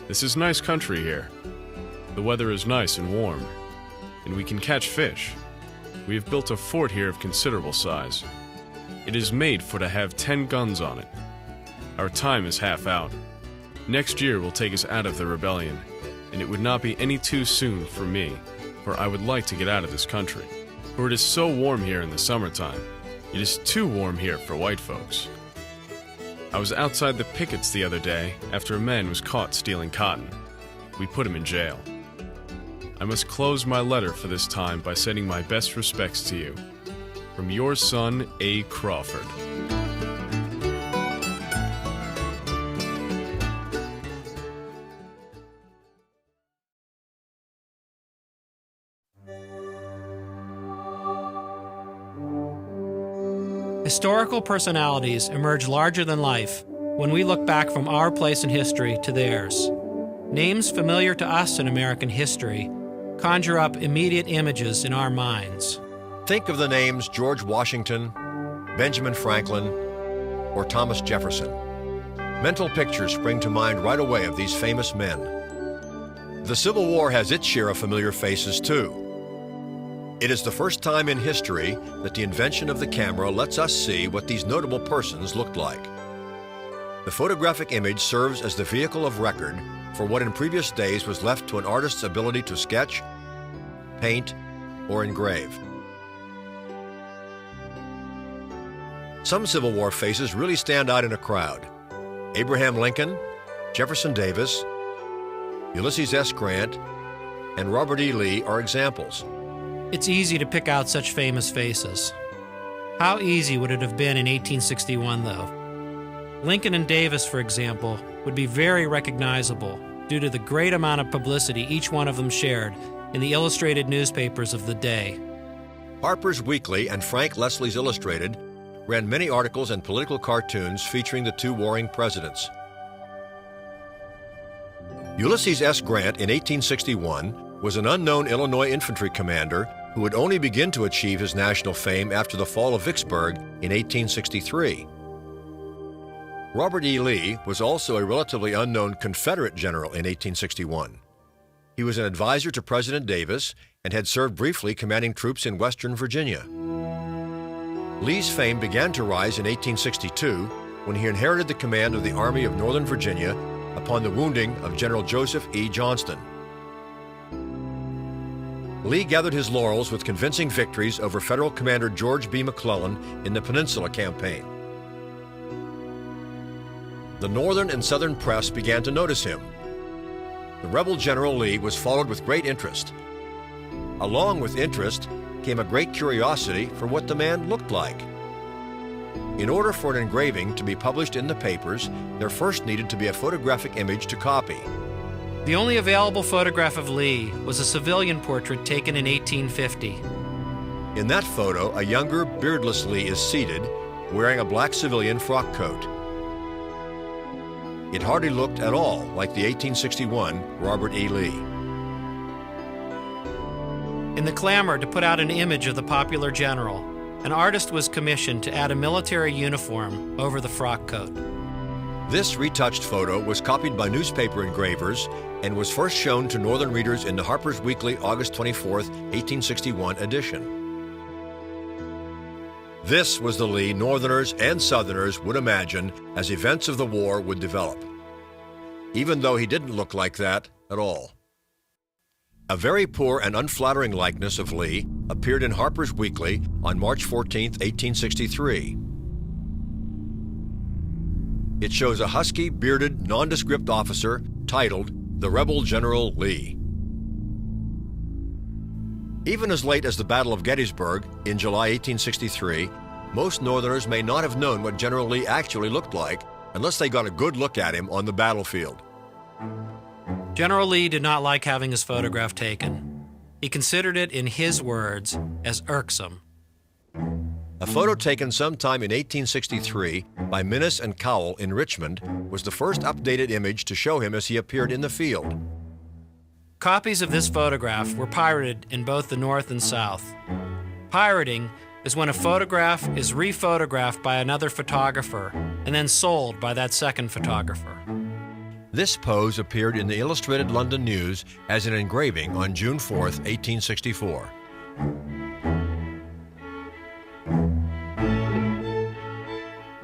This is nice country here. The weather is nice and warm, and we can catch fish. We have built a fort here of considerable size. It is made for to have 10 guns on it. Our time is half out. Next year will take us out of the rebellion, and it would not be any too soon for me, for I would like to get out of this country. For it is so warm here in the summertime. It is too warm here for white folks. I was outside the pickets the other day after a man was caught stealing cotton. We put him in jail. I must close my letter for this time by sending my best respects to you. From your son, A. Crawford. Historical personalities emerge larger than life when we look back from our place in history to theirs. Names familiar to us in American history conjure up immediate images in our minds. Think of the names George Washington, Benjamin Franklin, or Thomas Jefferson. Mental pictures spring to mind right away of these famous men. The Civil War has its share of familiar faces too. It is the first time in history that the invention of the camera lets us see what these notable persons looked like. The photographic image serves as the vehicle of record for what in previous days was left to an artist's ability to sketch, paint, or engrave. Some Civil War faces really stand out in a crowd. Abraham Lincoln, Jefferson Davis, Ulysses S. Grant, and Robert E. Lee are examples. It's easy to pick out such famous faces. How easy would it have been in 1861, though? Lincoln and Davis, for example, would be very recognizable due to the great amount of publicity each one of them shared in the illustrated newspapers of the day. Harper's Weekly and Frank Leslie's Illustrated ran many articles and political cartoons featuring the two warring presidents. Ulysses S. Grant in 1861 was an unknown Illinois infantry commander who would only begin to achieve his national fame after the fall of Vicksburg in 1863. Robert E. Lee was also a relatively unknown Confederate general in 1861. He was an advisor to President Davis and had served briefly commanding troops in Western Virginia. Lee's fame began to rise in 1862 when he inherited the command of the Army of Northern Virginia upon the wounding of General Joseph E. Johnston. Lee gathered his laurels with convincing victories over Federal Commander George B. McClellan in the Peninsula Campaign. The Northern and Southern press began to notice him. The rebel General Lee was followed with great interest. Along with interest came a great curiosity for what the man looked like. In order for an engraving to be published in the papers, there first needed to be a photographic image to copy. The only available photograph of Lee was a civilian portrait taken in 1850. In that photo, a younger, beardless Lee is seated, wearing a black civilian frock coat. It hardly looked at all like the 1861 Robert E. Lee. In the clamor to put out an image of the popular general, an artist was commissioned to add a military uniform over the frock coat. This retouched photo was copied by newspaper engravers and was first shown to Northern readers in the Harper's Weekly August 24, 1861 edition. This was the Lee Northerners and Southerners would imagine as events of the war would develop, even though he didn't look like that at all. A very poor and unflattering likeness of Lee appeared in Harper's Weekly on March 14, 1863. It shows a husky, bearded, nondescript officer titled "The Rebel General Lee." Even as late as the Battle of Gettysburg in July 1863, most Northerners may not have known what General Lee actually looked like unless they got a good look at him on the battlefield. General Lee did not like having his photograph taken. He considered it, in his words, as irksome. A photo taken sometime in 1863 by Minnis and Cowell in Richmond was the first updated image to show him as he appeared in the field. Copies of this photograph were pirated in both the North and South. Pirating is when a photograph is rephotographed by another photographer and then sold by that second photographer. This pose appeared in the Illustrated London News as an engraving on June 4, 1864.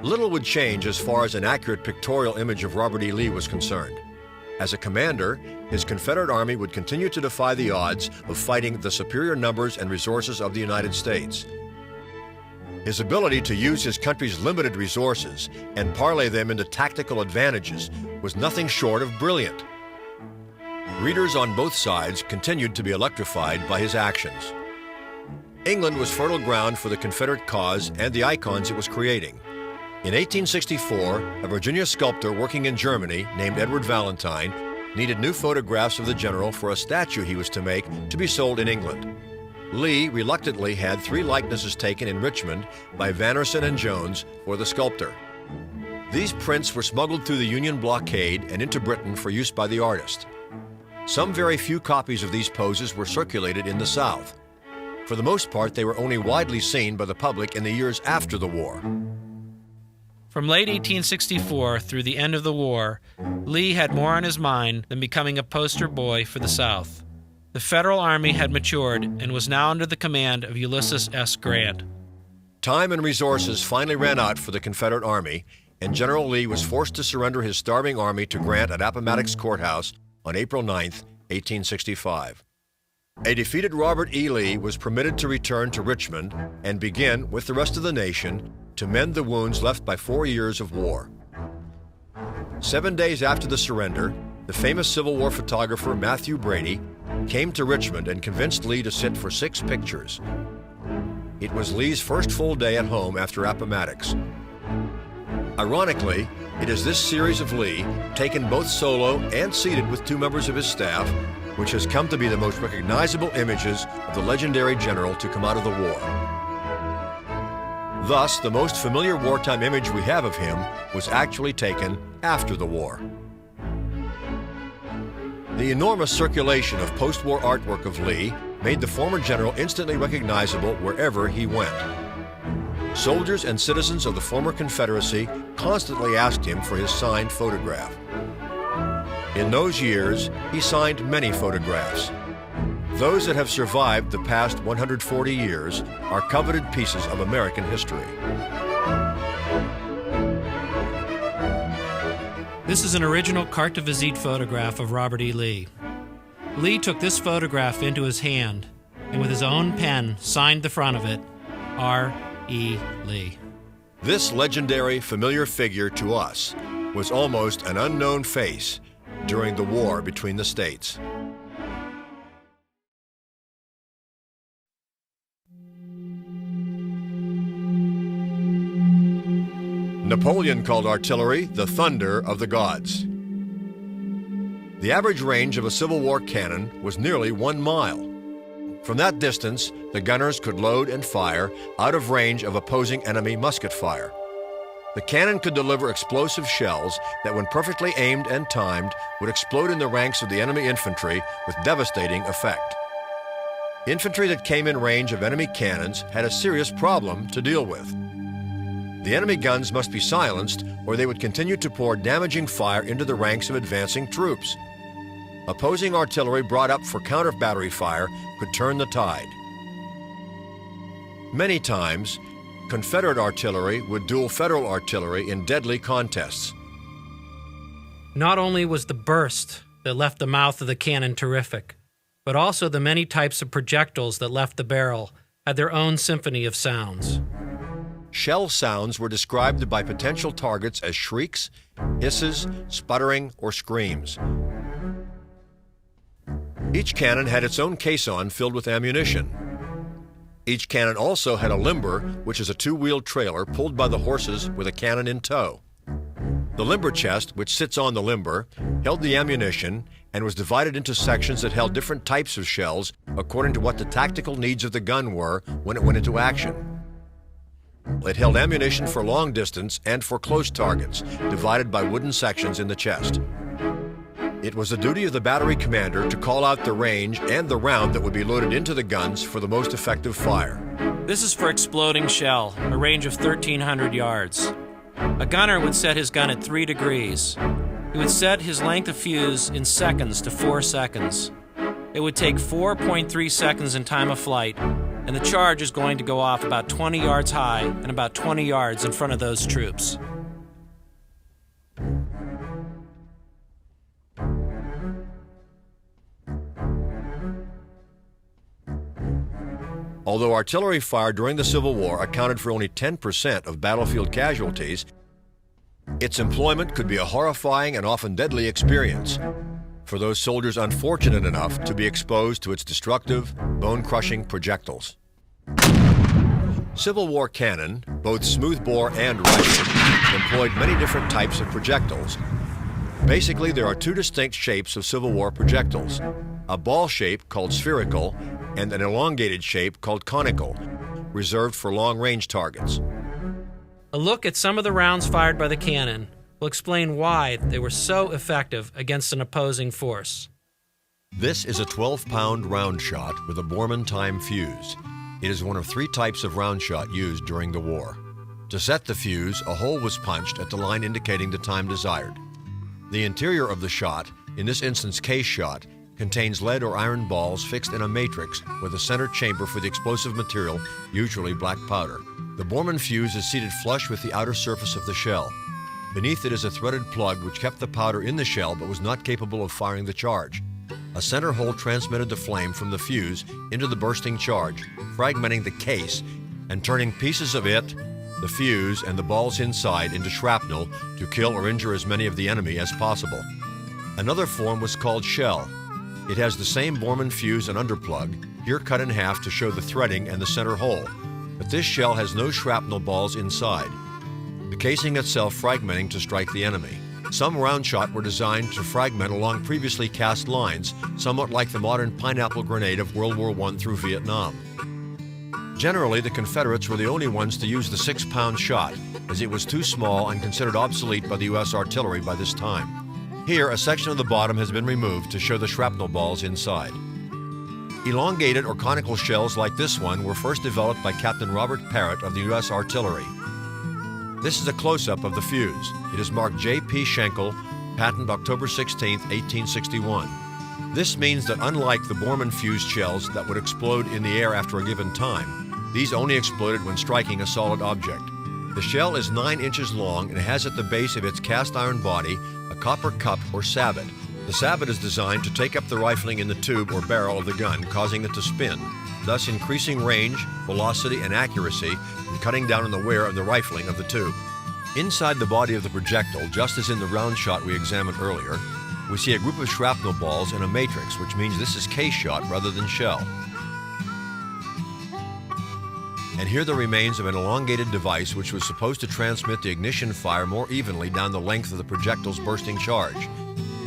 Little would change as far as an accurate pictorial image of Robert E. Lee was concerned. As a commander, his Confederate Army would continue to defy the odds of fighting the superior numbers and resources of the United States. His ability to use his country's limited resources and parlay them into tactical advantages was nothing short of brilliant. Readers on both sides continued to be electrified by his actions. England was fertile ground for the Confederate cause and the icons it was creating. In 1864, a Virginia sculptor working in Germany named Edward Valentine needed new photographs of the general for a statue he was to make to be sold in England. Lee reluctantly had 3 likenesses taken in Richmond by Vannerson and Jones for the sculptor. These prints were smuggled through the Union blockade and into Britain for use by the artist. Some very few copies of these poses were circulated in the South. For the most part, they were only widely seen by the public in the years after the war. From late 1864 through the end of the war, Lee had more on his mind than becoming a poster boy for the South. The Federal Army had matured and was now under the command of Ulysses S. Grant. Time and resources finally ran out for the Confederate Army, and General Lee was forced to surrender his starving army to Grant at Appomattox Courthouse on April 9, 1865. A defeated Robert E. Lee was permitted to return to Richmond and begin, with the rest of the nation, to mend the wounds left by 4 years of war. 7 days after the surrender, the famous Civil War photographer Matthew Brady came to Richmond and convinced Lee to sit for 6 pictures. It was Lee's first full day at home after Appomattox. Ironically, it is this series of Lee, taken both solo and seated with 2 members of his staff, which has come to be the most recognizable images of the legendary general to come out of the war. Thus, the most familiar wartime image we have of him was actually taken after the war. The enormous circulation of post-war artwork of Lee made the former general instantly recognizable wherever he went. Soldiers and citizens of the former Confederacy constantly asked him for his signed photograph. In those years, he signed many photographs. Those that have survived the past 140 years are coveted pieces of American history. This is an original carte de visite photograph of Robert E. Lee. Lee took this photograph into his hand and with his own pen signed the front of it, R. E. Lee. This legendary, familiar figure to us was almost an unknown face during the war between the states. Napoleon called artillery the thunder of the gods. The average range of a Civil War cannon was nearly 1 mile. From that distance, the gunners could load and fire out of range of opposing enemy musket fire. The cannon could deliver explosive shells that, when perfectly aimed and timed, would explode in the ranks of the enemy infantry with devastating effect. Infantry that came in range of enemy cannons had a serious problem to deal with. The enemy guns must be silenced, or they would continue to pour damaging fire into the ranks of advancing troops. Opposing artillery brought up for counter-battery fire could turn the tide. Many times, Confederate artillery would duel Federal artillery in deadly contests. Not only was the burst that left the mouth of the cannon terrific, but also the many types of projectiles that left the barrel had their own symphony of sounds. Shell sounds were described by potential targets as shrieks, hisses, sputtering, or screams. Each cannon had its own caisson filled with ammunition. Each cannon also had a limber, which is a 2-wheeled trailer pulled by the horses with a cannon in tow. The limber chest, which sits on the limber, held the ammunition and was divided into sections that held different types of shells according to what the tactical needs of the gun were when it went into action. It held ammunition for long distance and for close targets, divided by wooden sections in the chest. It was the duty of the battery commander to call out the range and the round that would be loaded into the guns for the most effective fire. This is for exploding shell, a range of 1,300 yards. A gunner would set his gun at 3 degrees. He would set his length of fuse in seconds to 4 seconds. It would take 4.3 seconds in time of flight, and the charge is going to go off about 20 yards high and about 20 yards in front of those troops. Although artillery fire during the Civil War accounted for only 10% of battlefield casualties, its employment could be a horrifying and often deadly experience for those soldiers unfortunate enough to be exposed to its destructive, bone-crushing projectiles. Civil War cannon, both smoothbore and rifled, employed many different types of projectiles. Basically, there are 2 distinct shapes of Civil War projectiles: a ball shape called spherical and an elongated shape called conical, reserved for long-range targets. A look at some of the rounds fired by the cannon will explain why they were so effective against an opposing force. This is a 12-pound round shot with a Borman time fuse. It is one of 3 types of round shot used during the war. To set the fuse, a hole was punched at the line indicating the time desired. The interior of the shot, in this instance case shot, contains lead or iron balls fixed in a matrix with a center chamber for the explosive material, usually black powder. The Borman fuse is seated flush with the outer surface of the shell. Beneath it is a threaded plug which kept the powder in the shell but was not capable of firing the charge. A center hole transmitted the flame from the fuse into the bursting charge, fragmenting the case and turning pieces of it, the fuse, and the balls inside into shrapnel to kill or injure as many of the enemy as possible. Another form was called shell. It has the same Borman fuse and underplug, here cut in half to show the threading and the center hole, but this shell has no shrapnel balls inside, the casing itself fragmenting to strike the enemy. Some round shot were designed to fragment along previously cast lines, somewhat like the modern pineapple grenade of World War I through Vietnam. Generally, the Confederates were the only ones to use the 6-pound shot, as it was too small and considered obsolete by the U.S. artillery by this time. Here, a section of the bottom has been removed to show the shrapnel balls inside. Elongated or conical shells like this one were first developed by Captain Robert Parrott of the U.S. Artillery. This is a close-up of the fuse. It is marked J.P. Schenkel, patent October 16, 1861. This means that unlike the Borman fused shells that would explode in the air after a given time, these only exploded when striking a solid object. The shell is 9 inches long and has at the base of its cast iron body a copper cup or sabot. The sabot is designed to take up the rifling in the tube or barrel of the gun, causing it to spin, thus increasing range, velocity, and accuracy, and cutting down on the wear of the rifling of the tube. Inside the body of the projectile, just as in the round shot we examined earlier, we see a group of shrapnel balls in a matrix, which means this is case shot rather than shell. And here the remains of an elongated device which was supposed to transmit the ignition fire more evenly down the length of the projectile's bursting charge.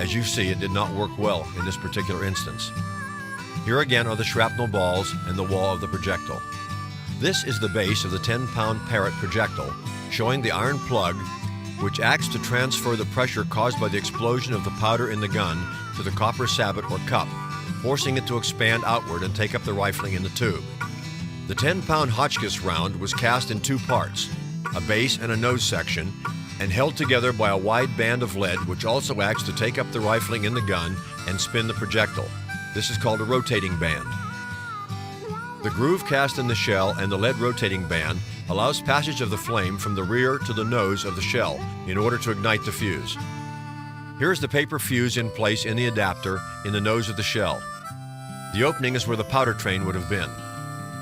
As you see, it did not work well in this particular instance. Here again are the shrapnel balls and the wall of the projectile. This is the base of the 10-pound Parrott projectile, showing the iron plug, which acts to transfer the pressure caused by the explosion of the powder in the gun to the copper sabot or cup, forcing it to expand outward and take up the rifling in the tube. The 10-pound Hotchkiss round was cast in two parts, a base and a nose section, and held together by a wide band of lead, which also acts to take up the rifling in the gun and spin the projectile. This is called a rotating band. The groove cast in the shell and the lead rotating band allows passage of the flame from the rear to the nose of the shell in order to ignite the fuse. Here's the paper fuse in place in the adapter in the nose of the shell. The opening is where the powder train would have been.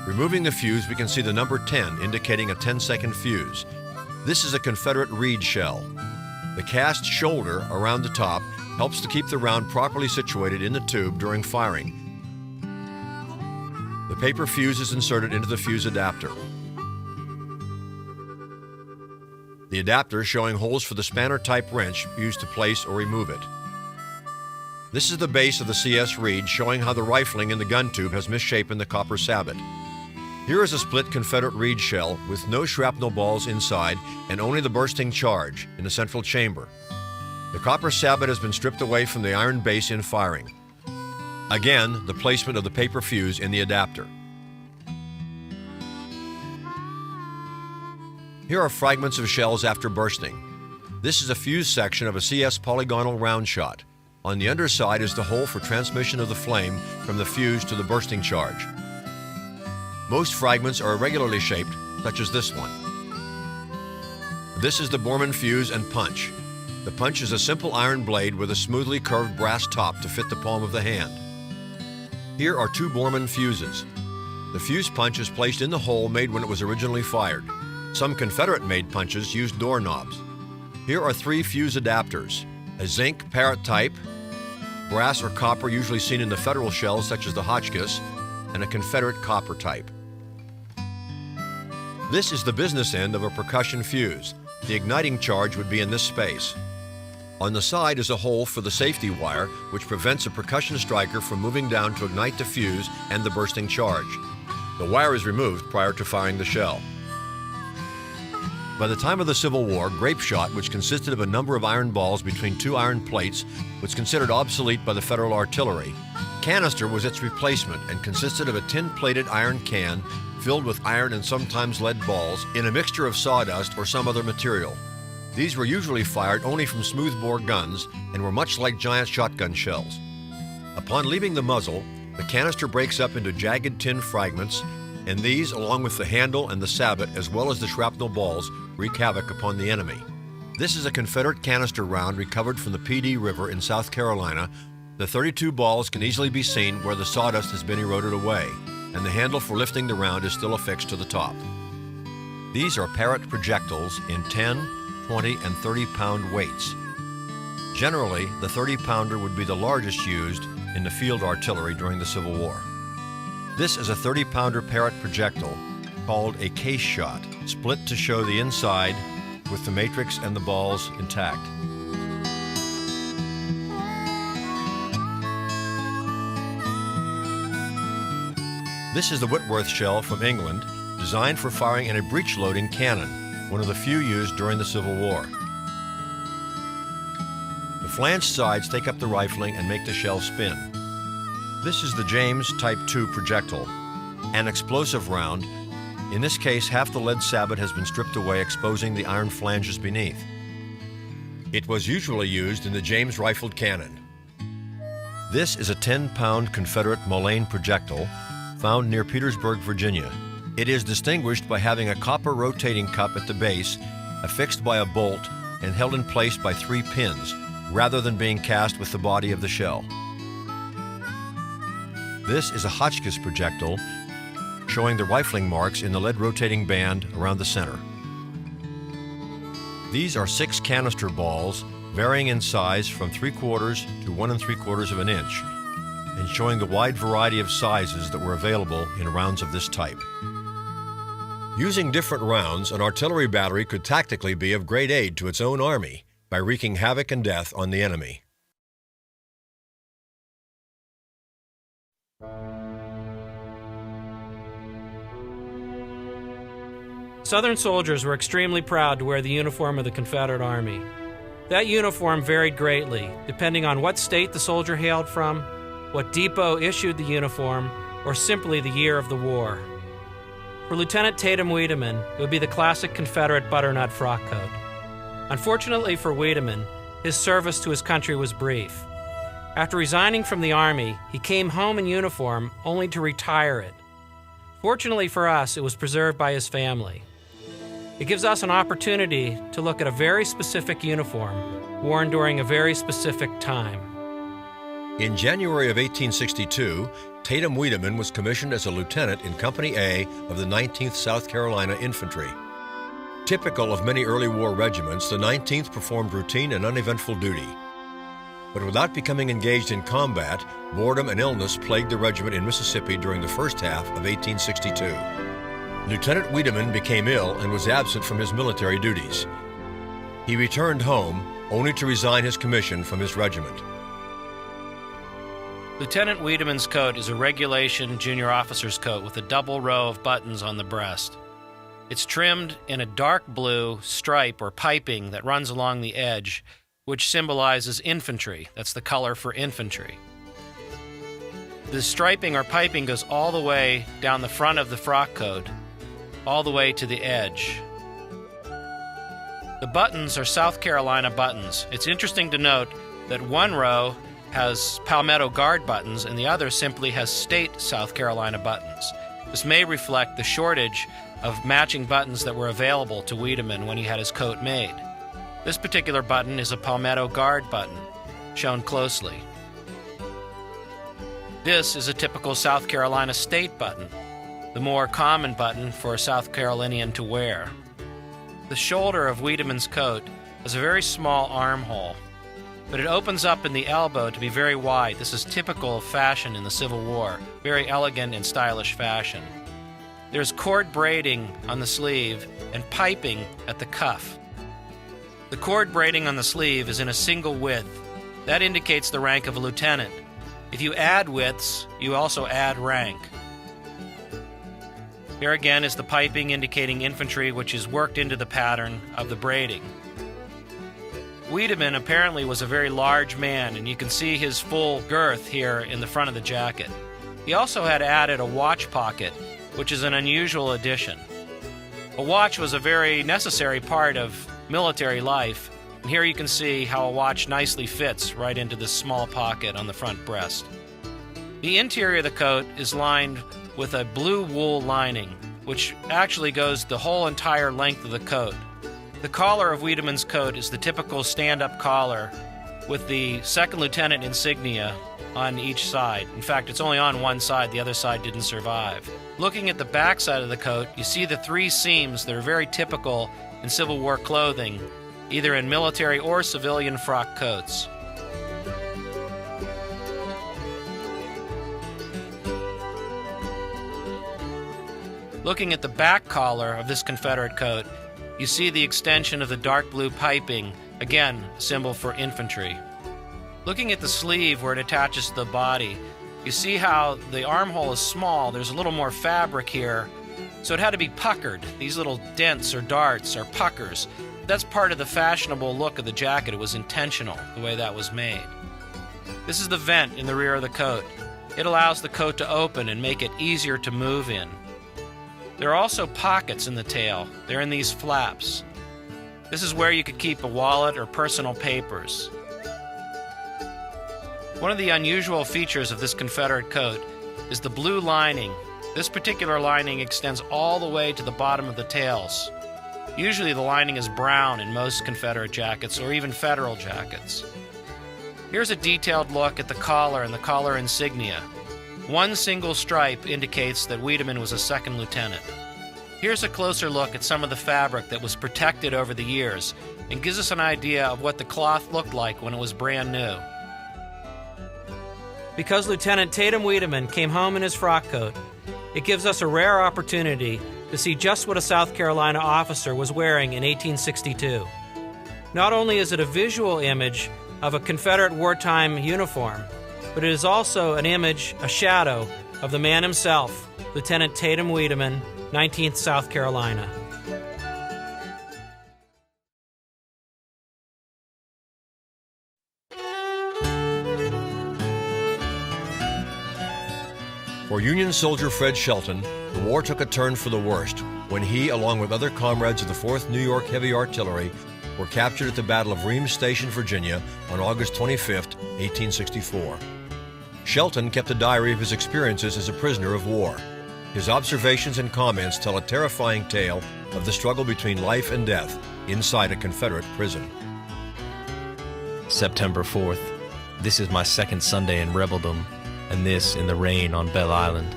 Removing the fuse, we can see the number 10 indicating a 10-second fuse. This is a Confederate reed shell. The cast shoulder around the top helps to keep the round properly situated in the tube during firing. The paper fuse is inserted into the fuse adapter. The adapter showing holes for the spanner-type wrench used to place or remove it. This is the base of the CS reed, showing how the rifling in the gun tube has misshapen the copper sabot. Here is a split Confederate reed shell with no shrapnel balls inside and only the bursting charge in the central chamber. The copper sabot has been stripped away from the iron base in firing. Again, the placement of the paper fuse in the adapter. Here are fragments of shells after bursting. This is a fuse section of a CS polygonal round shot. On the underside is the hole for transmission of the flame from the fuse to the bursting charge. Most fragments are irregularly shaped, such as this one. This is the Borman fuse and punch. The punch is a simple iron blade with a smoothly curved brass top to fit the palm of the hand. Here are two Borman fuses. The fuse punch is placed in the hole made when it was originally fired. Some Confederate-made punches used doorknobs. Here are three fuse adapters, a zinc Parrott type, brass or copper usually seen in the Federal shells such as the Hotchkiss, and a Confederate copper type. This is the business end of a percussion fuse. The igniting charge would be in this space. On the side is a hole for the safety wire, which prevents a percussion striker from moving down to ignite the fuse and the bursting charge. The wire is removed prior to firing the shell. By the time of the Civil War, grape shot, which consisted of a number of iron balls between two iron plates, was considered obsolete by the Federal artillery. Canister was its replacement and consisted of a tin-plated iron can filled with iron and sometimes lead balls in a mixture of sawdust or some other material. These were usually fired only from smoothbore guns and were much like giant shotgun shells. Upon leaving the muzzle, the canister breaks up into jagged tin fragments, and these, along with the handle and the sabot, as well as the shrapnel balls, wreak havoc upon the enemy. This is a Confederate canister round recovered from the PD River in South Carolina. The 32 balls can easily be seen where the sawdust has been eroded away, and the handle for lifting the round is still affixed to the top. These are Parrott projectiles in 10, 20, and 30-pound weights. Generally, the 30-pounder would be the largest used in the field artillery during the Civil War. This is a 30-pounder Parrott projectile called a case shot, split to show the inside with the matrix and the balls intact. This is the Whitworth shell from England, designed for firing in a breech-loading cannon, one of the few used during the Civil War. The flanged sides take up the rifling and make the shell spin. This is the James Type II projectile, an explosive round. In this case, half the lead sabot has been stripped away, exposing the iron flanges beneath. It was usually used in the James rifled cannon. This is a 10-pound Confederate Mullane projectile found near Petersburg, Virginia. It is distinguished by having a copper rotating cup at the base, affixed by a bolt and held in place by 3 pins, rather than being cast with the body of the shell. This is a Hotchkiss projectile, showing the rifling marks in the lead rotating band around the center. These are 6 canister balls, varying in size from 3/4 to 1 3/4 of an inch, and showing the wide variety of sizes that were available in rounds of this type. Using different rounds, an artillery battery could tactically be of great aid to its own army by wreaking havoc and death on the enemy. Southern soldiers were extremely proud to wear the uniform of the Confederate Army. That uniform varied greatly, depending on what state the soldier hailed from, what depot issued the uniform, or simply the year of the war. For Lieutenant Tatum Wiedemann, it would be the classic Confederate butternut frock coat. Unfortunately for Wiedemann, his service to his country was brief. After resigning from the Army, he came home in uniform only to retire it. Fortunately for us, it was preserved by his family. It gives us an opportunity to look at a very specific uniform worn during a very specific time. In January of 1862, Tatum Wiedemann was commissioned as a lieutenant in Company A of the 19th South Carolina Infantry. Typical of many early war regiments, the 19th performed routine and uneventful duty. But without becoming engaged in combat, boredom and illness plagued the regiment in Mississippi during the first half of 1862. Lieutenant Wiedemann became ill and was absent from his military duties. He returned home only to resign his commission from his regiment. Lieutenant Wiedemann's coat is a regulation junior officer's coat with a double row of buttons on the breast. It's trimmed in a dark blue stripe or piping that runs along the edge, which symbolizes infantry. That's the color for infantry. The striping or piping goes all the way down the front of the frock coat, all the way to the edge. The buttons are South Carolina buttons. It's interesting to note that one row has Palmetto Guard buttons and the other simply has state South Carolina buttons. This may reflect the shortage of matching buttons that were available to Wiedemann when he had his coat made. This particular button is a Palmetto Guard button, shown closely. This is a typical South Carolina state button, the more common button for a South Carolinian to wear. The shoulder of Wiedemann's coat has a very small armhole, but it opens up in the elbow to be very wide. This is typical of fashion in the Civil War, very elegant and stylish fashion. There's cord braiding on the sleeve and piping at the cuff. The cord braiding on the sleeve is in a single width. That indicates the rank of a lieutenant. If you add widths, you also add rank. Here again is the piping indicating infantry, which is worked into the pattern of the braiding. Wiedemann apparently was a very large man, and you can see his full girth here in the front of the jacket. He also had added a watch pocket, which is an unusual addition. A watch was a very necessary part of military life, and here you can see how a watch nicely fits right into this small pocket on the front breast. The interior of the coat is lined with a blue wool lining, which actually goes the whole entire length of the coat. The collar of Wiedemann's coat is the typical stand-up collar with the second lieutenant insignia on each side. In fact, it's only on one side, the other side didn't survive. Looking at the back side of the coat, you see the three seams that are very typical in Civil War clothing, either in military or civilian frock coats. Looking at the back collar of this Confederate coat, you see the extension of the dark blue piping, again, a symbol for infantry. Looking at the sleeve where it attaches to the body, you see how the armhole is small. There's a little more fabric here, so it had to be puckered. These little dents or darts or puckers. That's part of the fashionable look of the jacket. It was intentional, the way that was made. This is the vent in the rear of the coat. It allows the coat to open and make it easier to move in. There are also pockets in the tail. They're in these flaps. This is where you could keep a wallet or personal papers. One of the unusual features of this Confederate coat is the blue lining. This particular lining extends all the way to the bottom of the tails. Usually the lining is brown in most Confederate jackets or even Federal jackets. Here's a detailed look at the collar and the collar insignia. One single stripe indicates that Wiedemann was a second lieutenant. Here's a closer look at some of the fabric that was protected over the years and gives us an idea of what the cloth looked like when it was brand new. Because Lieutenant Tatum Wiedemann came home in his frock coat, it gives us a rare opportunity to see just what a South Carolina officer was wearing in 1862. Not only is it a visual image of a Confederate wartime uniform, but it is also an image, a shadow, of the man himself, Lieutenant Tatum Wiedemann, 19th South Carolina. For Union soldier Fred Shelton, the war took a turn for the worst when he, along with other comrades of the 4th New York Heavy Artillery, were captured at the Battle of Reams Station, Virginia on August 25, 1864. Shelton kept a diary of his experiences as a prisoner of war. His observations and comments tell a terrifying tale of the struggle between life and death inside a Confederate prison. September 4th. This is my second Sunday in rebeldom, and this in the rain on Belle Island.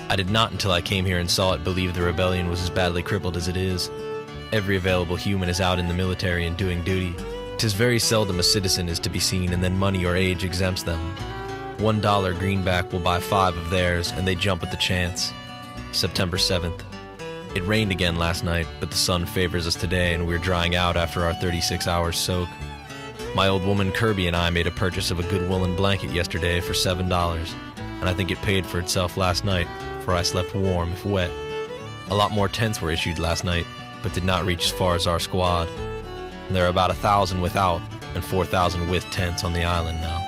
I did not until I came here and saw it believe the rebellion was as badly crippled as it is. Every available human is out in the military and doing duty. 'Tis very seldom a citizen is to be seen and then money or age exempts them. $1 greenback will buy 5 of theirs, and they jump at the chance. September 7th. It rained again last night, but the sun favors us today and we're drying out after our 36 hours soak. My old woman Kirby and I made a purchase of a good woolen blanket yesterday for $7, and I think it paid for itself last night, for I slept warm if wet. A lot more tents were issued last night, but did not reach as far as our squad. There are about 1,000 without and 4,000 with tents on the island now.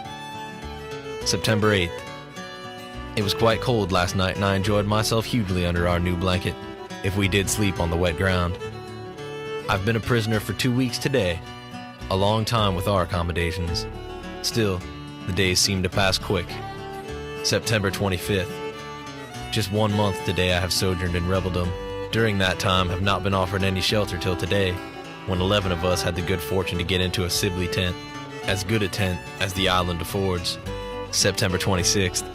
September 8th. It was quite cold last night and I enjoyed myself hugely under our new blanket, if we did sleep on the wet ground. I've been a prisoner for 2 weeks today, a long time with our accommodations. Still, the days seem to pass quick. September 25th. Just 1 month today I have sojourned in rebeldom. During that time have not been offered any shelter till today, when 11 of us had the good fortune to get into a Sibley tent, as good a tent as the island affords. September 26th.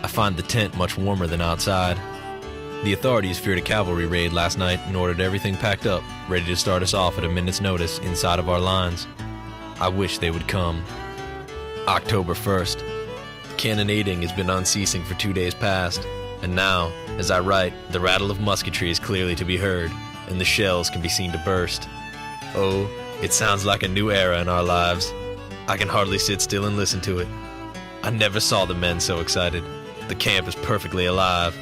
I find the tent much warmer than outside. The authorities feared a cavalry raid last night and ordered everything packed up, ready to start us off at a minute's notice inside of our lines. I wish they would come. October 1st. Cannonading has been unceasing for 2 days past, and now, as I write, the rattle of musketry is clearly to be heard, and the shells can be seen to burst. Oh, it sounds like a new era in our lives. I can hardly sit still and listen to it. I never saw the men so excited. The camp is perfectly alive.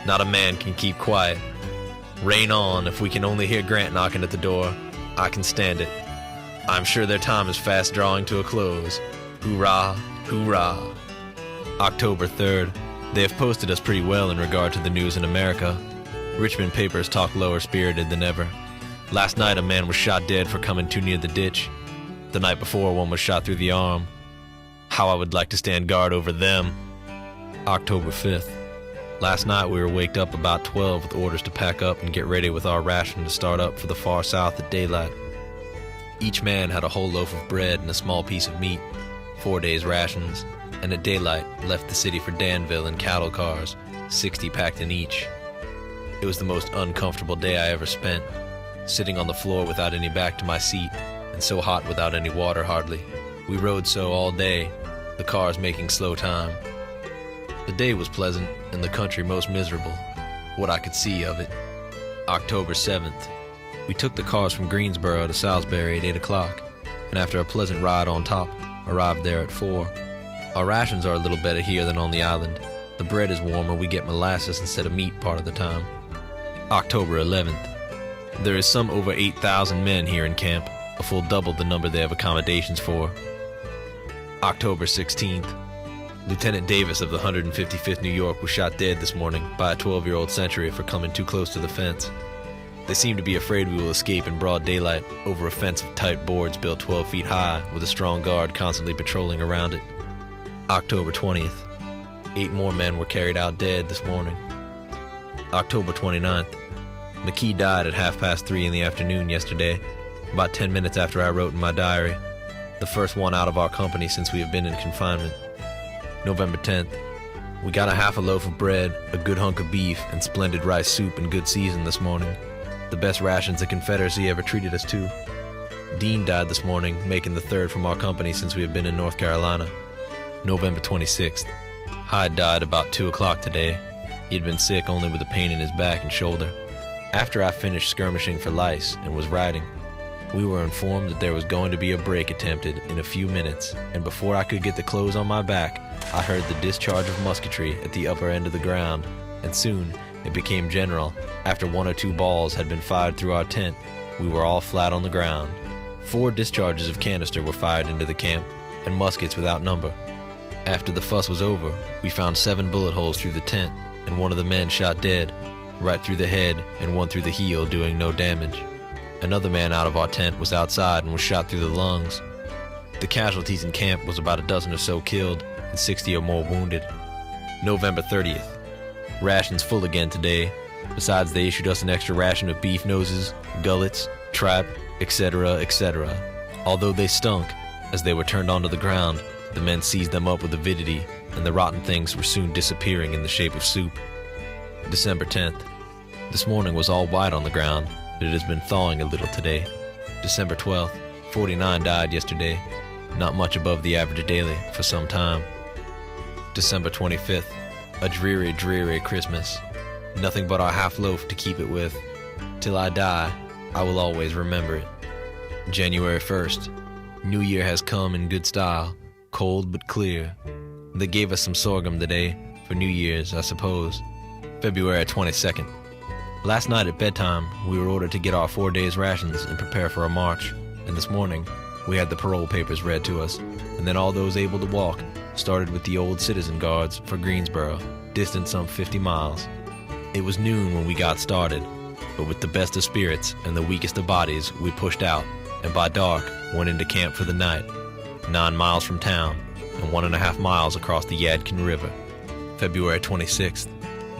Not a man can keep quiet. Rain on, if we can only hear Grant knocking at the door. I can stand it. I'm sure their time is fast drawing to a close. Hoorah, hoorah. October 3rd. They have posted us pretty well in regard to the news in America. Richmond papers talk lower spirited than ever. Last night a man was shot dead for coming too near the ditch. The night before one was shot through the arm. How I would like to stand guard over them. October 5th. Last night we were waked up about 12 with orders to pack up and get ready with our ration to start up for the far south at daylight. Each man had a whole loaf of bread and a small piece of meat, 4 days' rations, and at daylight left the city for Danville in cattle cars, 60 packed in each. It was the most uncomfortable day I ever spent, sitting on the floor without any back to my seat, and so hot without any water hardly. We rode so all day, the cars making slow time. The day was pleasant, and the country most miserable, what I could see of it. October 7th. We took the cars from Greensboro to Salisbury at 8 o'clock, and after a pleasant ride on top, arrived there at 4. Our rations are a little better here than on the island. The bread is warmer, we get molasses instead of meat part of the time. October 11th. There is some over 8,000 men here in camp, a full double the number they have accommodations for. October 16th. Lieutenant Davis of the 155th New York was shot dead this morning by a 12-year-old sentry for coming too close to the fence. They seem to be afraid we will escape in broad daylight over a fence of tight boards built 12 feet high with a strong guard constantly patrolling around it. October 20th. 8 more men were carried out dead this morning. October 29th. McKee died at 3:30 in the afternoon yesterday, about 10 minutes after I wrote in my diary, the first one out of our company since we have been in confinement. November 10th. We got a half a loaf of bread, a good hunk of beef, and splendid rice soup in good season this morning. The best rations the Confederacy ever treated us to. Dean died this morning, making the 3rd from our company since we have been in North Carolina. November 26th. Hyde died about 2 o'clock today. He had been sick only with a pain in his back and shoulder. After I finished skirmishing for lice and was riding, we were informed that there was going to be a break attempted in a few minutes, and before I could get the clothes on my back, I heard the discharge of musketry at the upper end of the ground, and soon it became general. After 1 or 2 balls had been fired through our tent, we were all flat on the ground. 4 discharges of canister were fired into the camp, and muskets without number. After the fuss was over, we found 7 bullet holes through the tent, and one of the men shot dead, right through the head and one through the heel, doing no damage. Another man out of our tent was outside and was shot through the lungs. The casualties in camp was about a dozen or so killed and 60 or more wounded. November 30th. Rations full again today. Besides, they issued us an extra ration of beef noses, gullets, tripe, etc., etc. Although they stunk, as they were turned onto the ground, the men seized them up with avidity, and the rotten things were soon disappearing in the shape of soup. December 10th. This morning was all white on the ground, but it has been thawing a little today. December 12th. 49 died yesterday, not much above the average daily for some time. December 25th. A dreary, dreary Christmas. Nothing but our half loaf to keep it with. Till I die, I will always remember it. January 1st. New Year has come in good style, cold but clear. They gave us some sorghum today, for New Year's, I suppose. February 22nd. Last night at bedtime, we were ordered to get our 4 days' rations and prepare for a march. And this morning, we had the parole papers read to us, and then all those able to walk started with the old citizen guards for Greensboro, distant some 50 miles. It was noon when we got started, but with the best of spirits and the weakest of bodies, we pushed out, and by dark went into camp for the night, 9 miles from town and 1.5 miles across the Yadkin River. February 26th.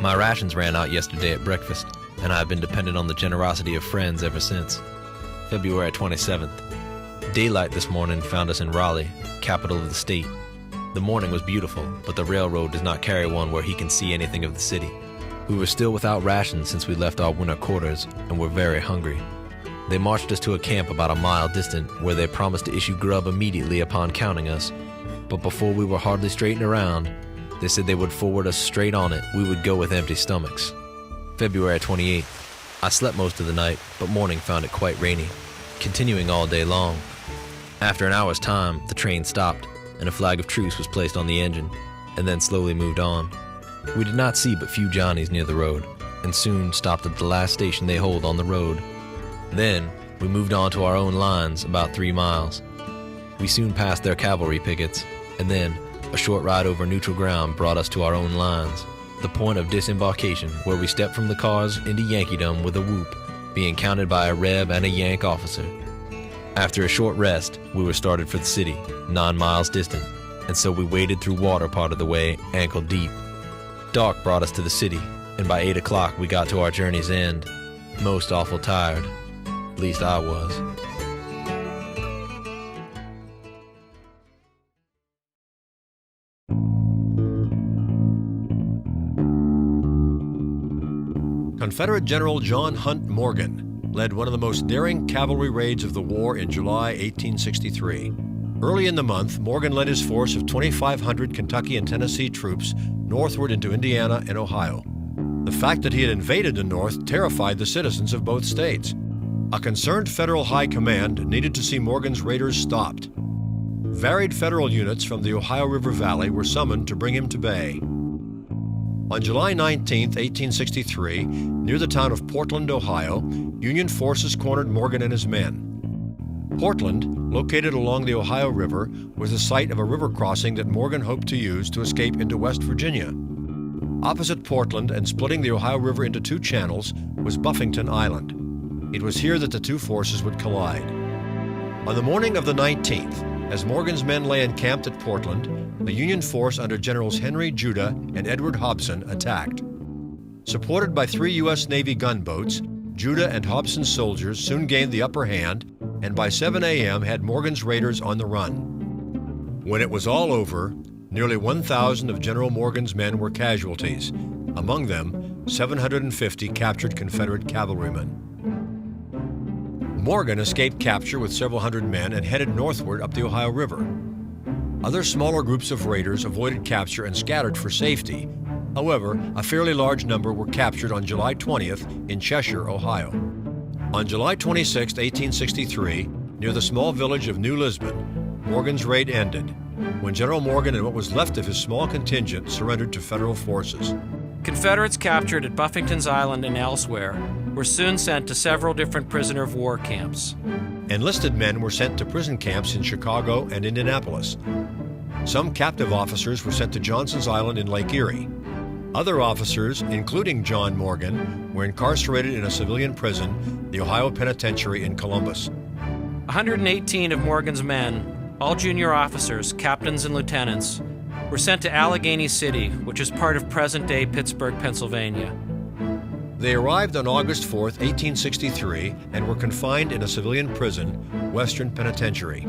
My rations ran out yesterday at breakfast, and I have been dependent on the generosity of friends ever since. February 27th. Daylight this morning found us in Raleigh, capital of the state. The morning was beautiful, but the railroad does not carry one where he can see anything of the city. We were still without rations since we left our winter quarters and were very hungry. They marched us to a camp about a mile distant where they promised to issue grub immediately upon counting us. But before we were hardly straightened around, they said they would forward us straight on it. We would go with empty stomachs. February 28th. I slept most of the night, but morning found it quite rainy, continuing all day long. After an hour's time, the train stopped, and a flag of truce was placed on the engine, and then slowly moved on. We did not see but few Johnnies near the road, and soon stopped at the last station they hold on the road. Then, we moved on to our own lines, about 3 miles. We soon passed their cavalry pickets, and then, a short ride over neutral ground brought us to our own lines, the point of disembarkation where we stepped from the cars into Yankeedom with a whoop, being counted by a Reb and a Yank officer. After a short rest, we were started for the city, 9 miles distant, and so we waded through water part of the way, ankle deep. Dark brought us to the city, and by 8 o'clock we got to our journey's end, most awful tired. At least I was. Confederate General John Hunt Morgan led one of the most daring cavalry raids of the war in July 1863. Early in the month, Morgan led his force of 2,500 Kentucky and Tennessee troops northward into Indiana and Ohio. The fact that he had invaded the North terrified the citizens of both states. A concerned federal high command needed to see Morgan's raiders stopped. Varied federal units from the Ohio River Valley were summoned to bring him to bay. On July 19, 1863, near the town of Portland, Ohio, Union forces cornered Morgan and his men. Portland, located along the Ohio River, was the site of a river crossing that Morgan hoped to use to escape into West Virginia. Opposite Portland and splitting the Ohio River into 2 channels was Buffington Island. It was here that the 2 forces would collide. On the morning of the 19th, as Morgan's men lay encamped at Portland, the Union force under Generals Henry Judah and Edward Hobson attacked. Supported by 3 U.S. Navy gunboats, Judah and Hobson's soldiers soon gained the upper hand and by 7 a.m. had Morgan's raiders on the run. When it was all over, nearly 1,000 of General Morgan's men were casualties, among them 750 captured Confederate cavalrymen. Morgan escaped capture with several hundred men and headed northward up the Ohio River. Other smaller groups of raiders avoided capture and scattered for safety. However, a fairly large number were captured on July 20th in Cheshire, Ohio. On July 26, 1863, near the small village of New Lisbon, Morgan's raid ended, when General Morgan and what was left of his small contingent surrendered to Federal forces. Confederates captured at Buffington's Island and elsewhere were soon sent to several different prisoner of war camps. Enlisted men were sent to prison camps in Chicago and Indianapolis. Some captive officers were sent to Johnston's Island in Lake Erie. Other officers, including John Morgan, were incarcerated in a civilian prison, the Ohio Penitentiary in Columbus. 118 of Morgan's men, all junior officers, captains and lieutenants, were sent to Allegheny City, which is part of present-day Pittsburgh, Pennsylvania. They arrived on August 4, 1863, and were confined in a civilian prison, Western Penitentiary.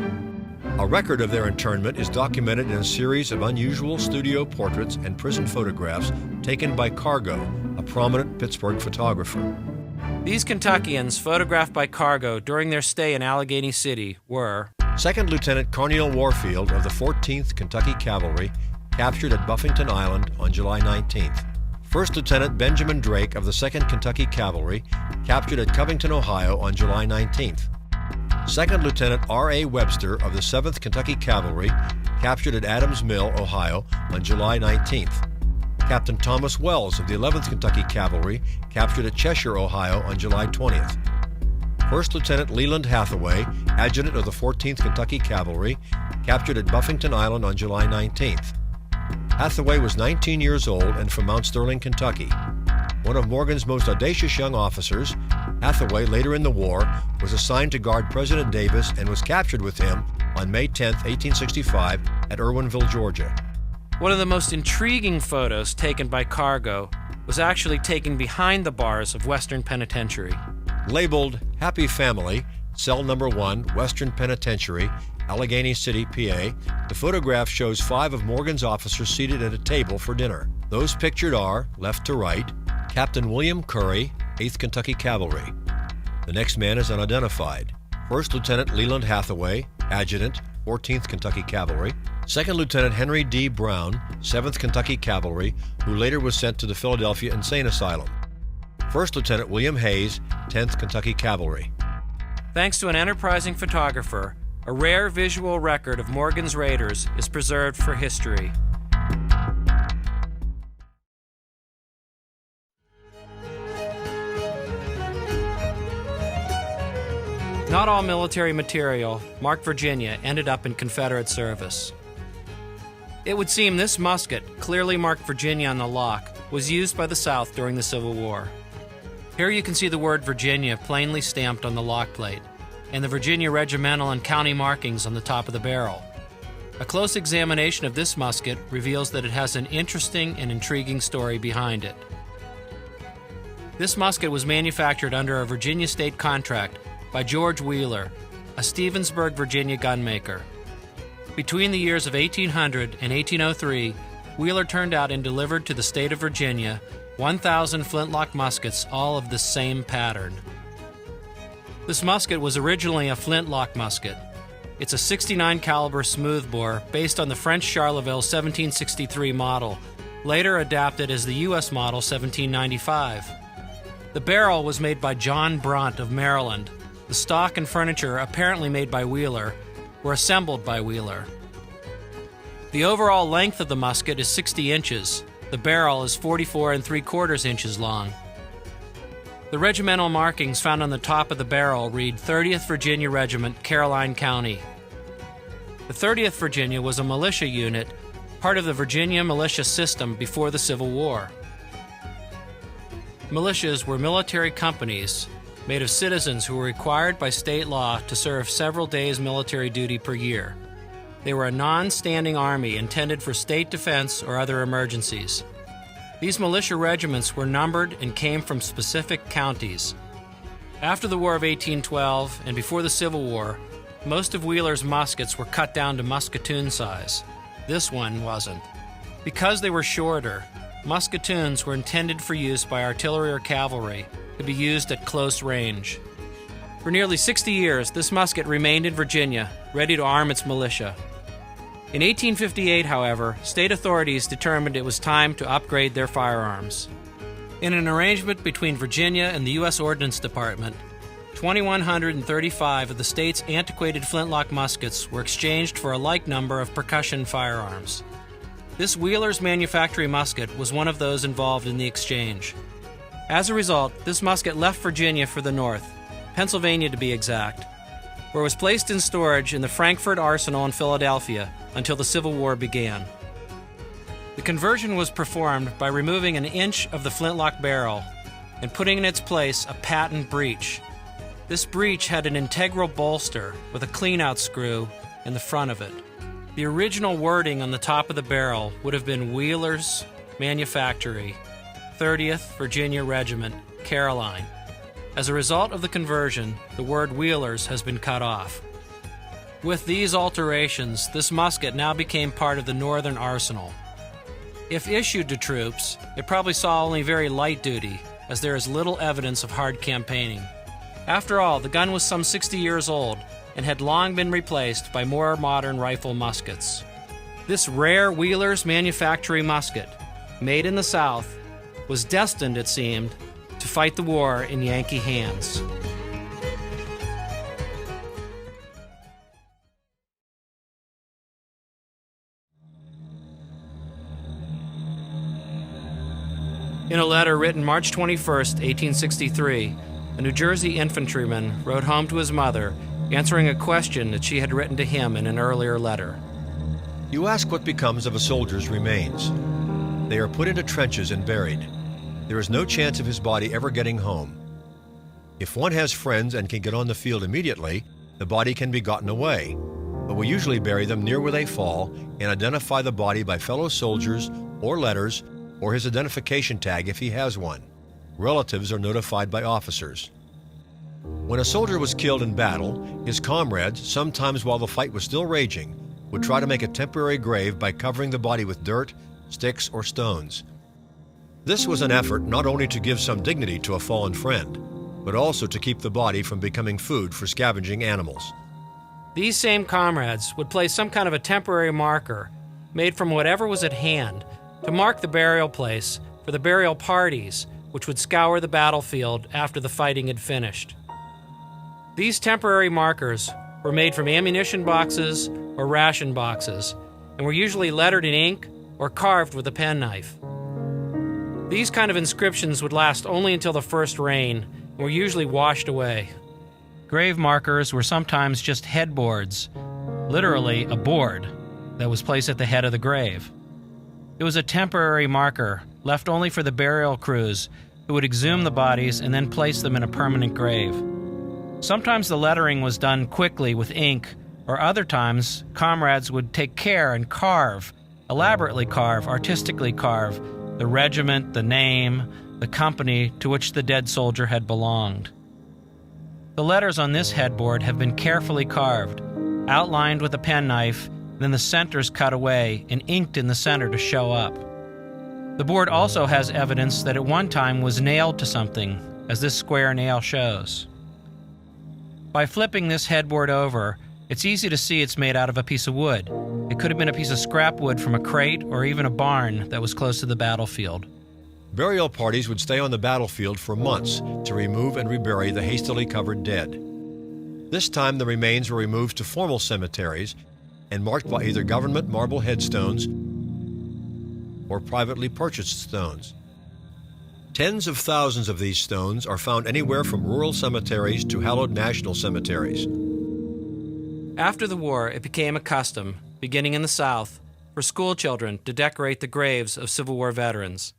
A record of their internment is documented in a series of unusual studio portraits and prison photographs taken by Cargo, a prominent Pittsburgh photographer. These Kentuckians, photographed by Cargo during their stay in Allegheny City, were 2nd Lieutenant Cornel Warfield of the 14th Kentucky Cavalry, captured at Buffington Island on July 19th. 1st Lieutenant Benjamin Drake of the 2nd Kentucky Cavalry, captured at Covington, Ohio on July 19th. 2nd Lieutenant R.A. Webster of the 7th Kentucky Cavalry, captured at Adams Mill, Ohio on July 19th. Captain Thomas Wells of the 11th Kentucky Cavalry, captured at Cheshire, Ohio on July 20th. 1st Lieutenant Leland Hathaway, adjutant of the 14th Kentucky Cavalry, captured at Buffington Island on July 19th. Hathaway was 19 years old and from Mount Sterling, Kentucky. One of Morgan's most audacious young officers, Hathaway, later in the war, was assigned to guard President Davis and was captured with him on May 10, 1865, at Irwinville, Georgia. one of the most intriguing photos taken by Cargo was actually taken behind the bars of Western Penitentiary. Labeled Happy Family, Cell Number 1, Western Penitentiary, Allegheny City, PA, the photograph shows 5 of Morgan's officers seated at a table for dinner. Those pictured are, left to right, Captain William Curry, 8th Kentucky Cavalry. The next man is unidentified. 1st Lieutenant Leland Hathaway, Adjutant, 14th Kentucky Cavalry. 2nd Lieutenant Henry D. Brown, 7th Kentucky Cavalry, who later was sent to the Philadelphia Insane Asylum. 1st Lieutenant William Hayes, 10th Kentucky Cavalry. Thanks to an enterprising photographer, a rare visual record of Morgan's raiders is preserved for history. Not all military material marked Virginia ended up in Confederate service. It would seem this musket, clearly marked Virginia on the lock, was used by the South during the Civil War. Here you can see the word Virginia plainly stamped on the lock plate, and the Virginia regimental and county markings on the top of the barrel. A close examination of this musket reveals that it has an interesting and intriguing story behind it. This musket was manufactured under a Virginia state contract by George Wheeler, a Stevensburg, Virginia gunmaker. Between the years of 1800 and 1803, Wheeler turned out and delivered to the state of Virginia 1,000 flintlock muskets, all of the same pattern. This musket was originally a flintlock musket. It's a 69 caliber smoothbore based on the French Charleville 1763 model, later adapted as the U.S. model 1795. The barrel was made by John Bront of Maryland. The stock and furniture, apparently made by Wheeler, were assembled by Wheeler. The overall length of the musket is 60 inches. The barrel is 44 3/4 inches long. The regimental markings found on the top of the barrel read 30th Virginia Regiment, Caroline County. The 30th Virginia was a militia unit, part of the Virginia militia system before the Civil War. Militias were military companies made of citizens who were required by state law to serve several days military duty per year. They were a non-standing army intended for state defense or other emergencies. These militia regiments were numbered and came from specific counties. After the War of 1812 and before the Civil War, most of Wheeler's muskets were cut down to musketoon size. This one wasn't. Because they were shorter, musketoons were intended for use by artillery or cavalry, to be used at close range. For nearly 60 years, this musket remained in Virginia, ready to arm its militia. In 1858, however, state authorities determined it was time to upgrade their firearms. In an arrangement between Virginia and the U.S. Ordnance Department, 2,135 of the state's antiquated flintlock muskets were exchanged for a like number of percussion firearms. This Wheeler's manufactory musket was one of those involved in the exchange. As a result, this musket left Virginia for the north, Pennsylvania to be exact, where it was placed in storage in the Frankfort Arsenal in Philadelphia until the Civil War began. The conversion was performed by removing an inch of the flintlock barrel and putting in its place a patent breech. This breech had an integral bolster with a clean-out screw in the front of it. The original wording on the top of the barrel would have been Wheeler's Manufactory, 30th Virginia Regiment, Caroline. As a result of the conversion, the word Wheelers has been cut off. With these alterations, this musket now became part of the Northern arsenal. If issued to troops, it probably saw only very light duty, as there is little evidence of hard campaigning. After all, the gun was some 60 years old and had long been replaced by more modern rifle muskets. This rare Wheeler's Manufactory musket, made in the South, was destined, it seemed, to fight the war in Yankee hands. In a letter written March 21st, 1863, a New Jersey infantryman wrote home to his mother, answering a question that she had written to him in an earlier letter. You ask what becomes of a soldier's remains. They are put into trenches and buried. There is no chance of his body ever getting home. If one has friends and can get on the field immediately, the body can be gotten away, but we usually bury them near where they fall and identify the body by fellow soldiers or letters or his identification tag if he has one. Relatives are notified by officers. When a soldier was killed in battle, his comrades, sometimes while the fight was still raging, would try to make a temporary grave by covering the body with dirt, sticks, or stones. This was an effort not only to give some dignity to a fallen friend, but also to keep the body from becoming food for scavenging animals. These same comrades would place some kind of a temporary marker, made from whatever was at hand, to mark the burial place for the burial parties which would scour the battlefield after the fighting had finished. These temporary markers were made from ammunition boxes or ration boxes and were usually lettered in ink or carved with a penknife. These kind of inscriptions would last only until the first rain and were usually washed away. Grave markers were sometimes just headboards, literally a board that was placed at the head of the grave. It was a temporary marker left only for the burial crews who would exhume the bodies and then place them in a permanent grave. Sometimes the lettering was done quickly with ink, or other times comrades would take care and elaborately carve, artistically carve, the regiment, the name, the company to which the dead soldier had belonged. The letters on this headboard have been carefully carved, outlined with a penknife, then the centers cut away and inked in the center to show up. The board also has evidence that at one time was nailed to something, as this square nail shows. By flipping this headboard over, it's easy to see it's made out of a piece of wood. It could have been a piece of scrap wood from a crate or even a barn that was close to the battlefield. Burial parties would stay on the battlefield for months to remove and rebury the hastily covered dead. This time the remains were removed to formal cemeteries and marked by either government marble headstones or privately purchased stones. Tens of thousands of these stones are found anywhere from rural cemeteries to hallowed national cemeteries. After the war, it became a custom, beginning in the South, for school children to decorate the graves of Civil War veterans.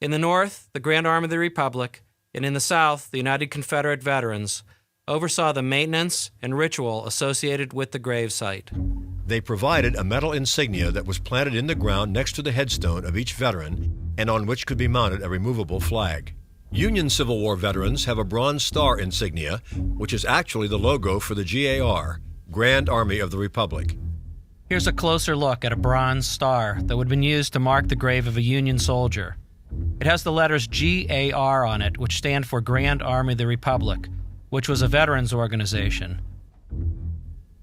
In the North, the Grand Army of the Republic, and in the South, the United Confederate Veterans, oversaw the maintenance and ritual associated with the gravesite. They provided a metal insignia that was planted in the ground next to the headstone of each veteran and on which could be mounted a removable flag. Union Civil War veterans have a Bronze Star insignia, which is actually the logo for the GAR, Grand Army of the Republic. Here's a closer look at a Bronze Star that would have been used to mark the grave of a Union soldier. It has the letters GAR on it, which stand for Grand Army of the Republic, which was a veterans organization.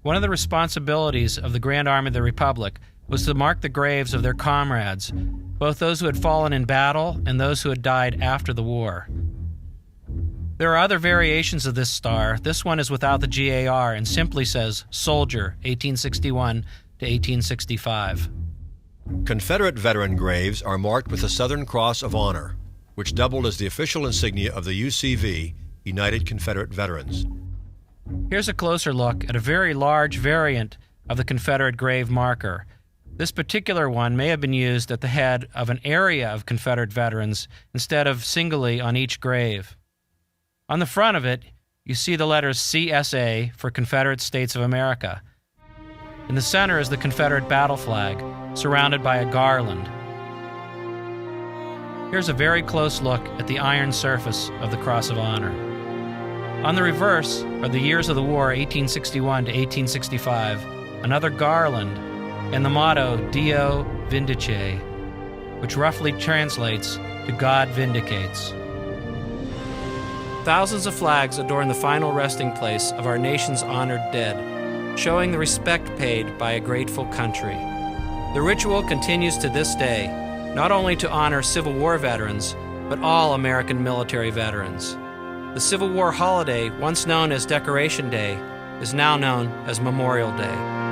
One of the responsibilities of the Grand Army of the Republic was to mark the graves of their comrades, both those who had fallen in battle and those who had died after the war. There are other variations of this star. This one is without the GAR and simply says Soldier, 1861 to 1865. Confederate veteran graves are marked with the Southern Cross of Honor, which doubled as the official insignia of the UCV, United Confederate Veterans. Here's a closer look at a very large variant of the Confederate grave marker. This particular one may have been used at the head of an area of Confederate veterans instead of singly on each grave. On the front of it, you see the letters CSA for Confederate States of America. In the center is the Confederate battle flag, surrounded by a garland. Here's a very close look at the iron surface of the Cross of Honor. On the reverse are the years of the war, 1861 to 1865, another garland, and the motto Dio Vindice, which roughly translates to God vindicates. Thousands of flags adorn the final resting place of our nation's honored dead, showing the respect paid by a grateful country. The ritual continues to this day, not only to honor Civil War veterans, but all American military veterans. The Civil War holiday, once known as Decoration Day, is now known as Memorial Day.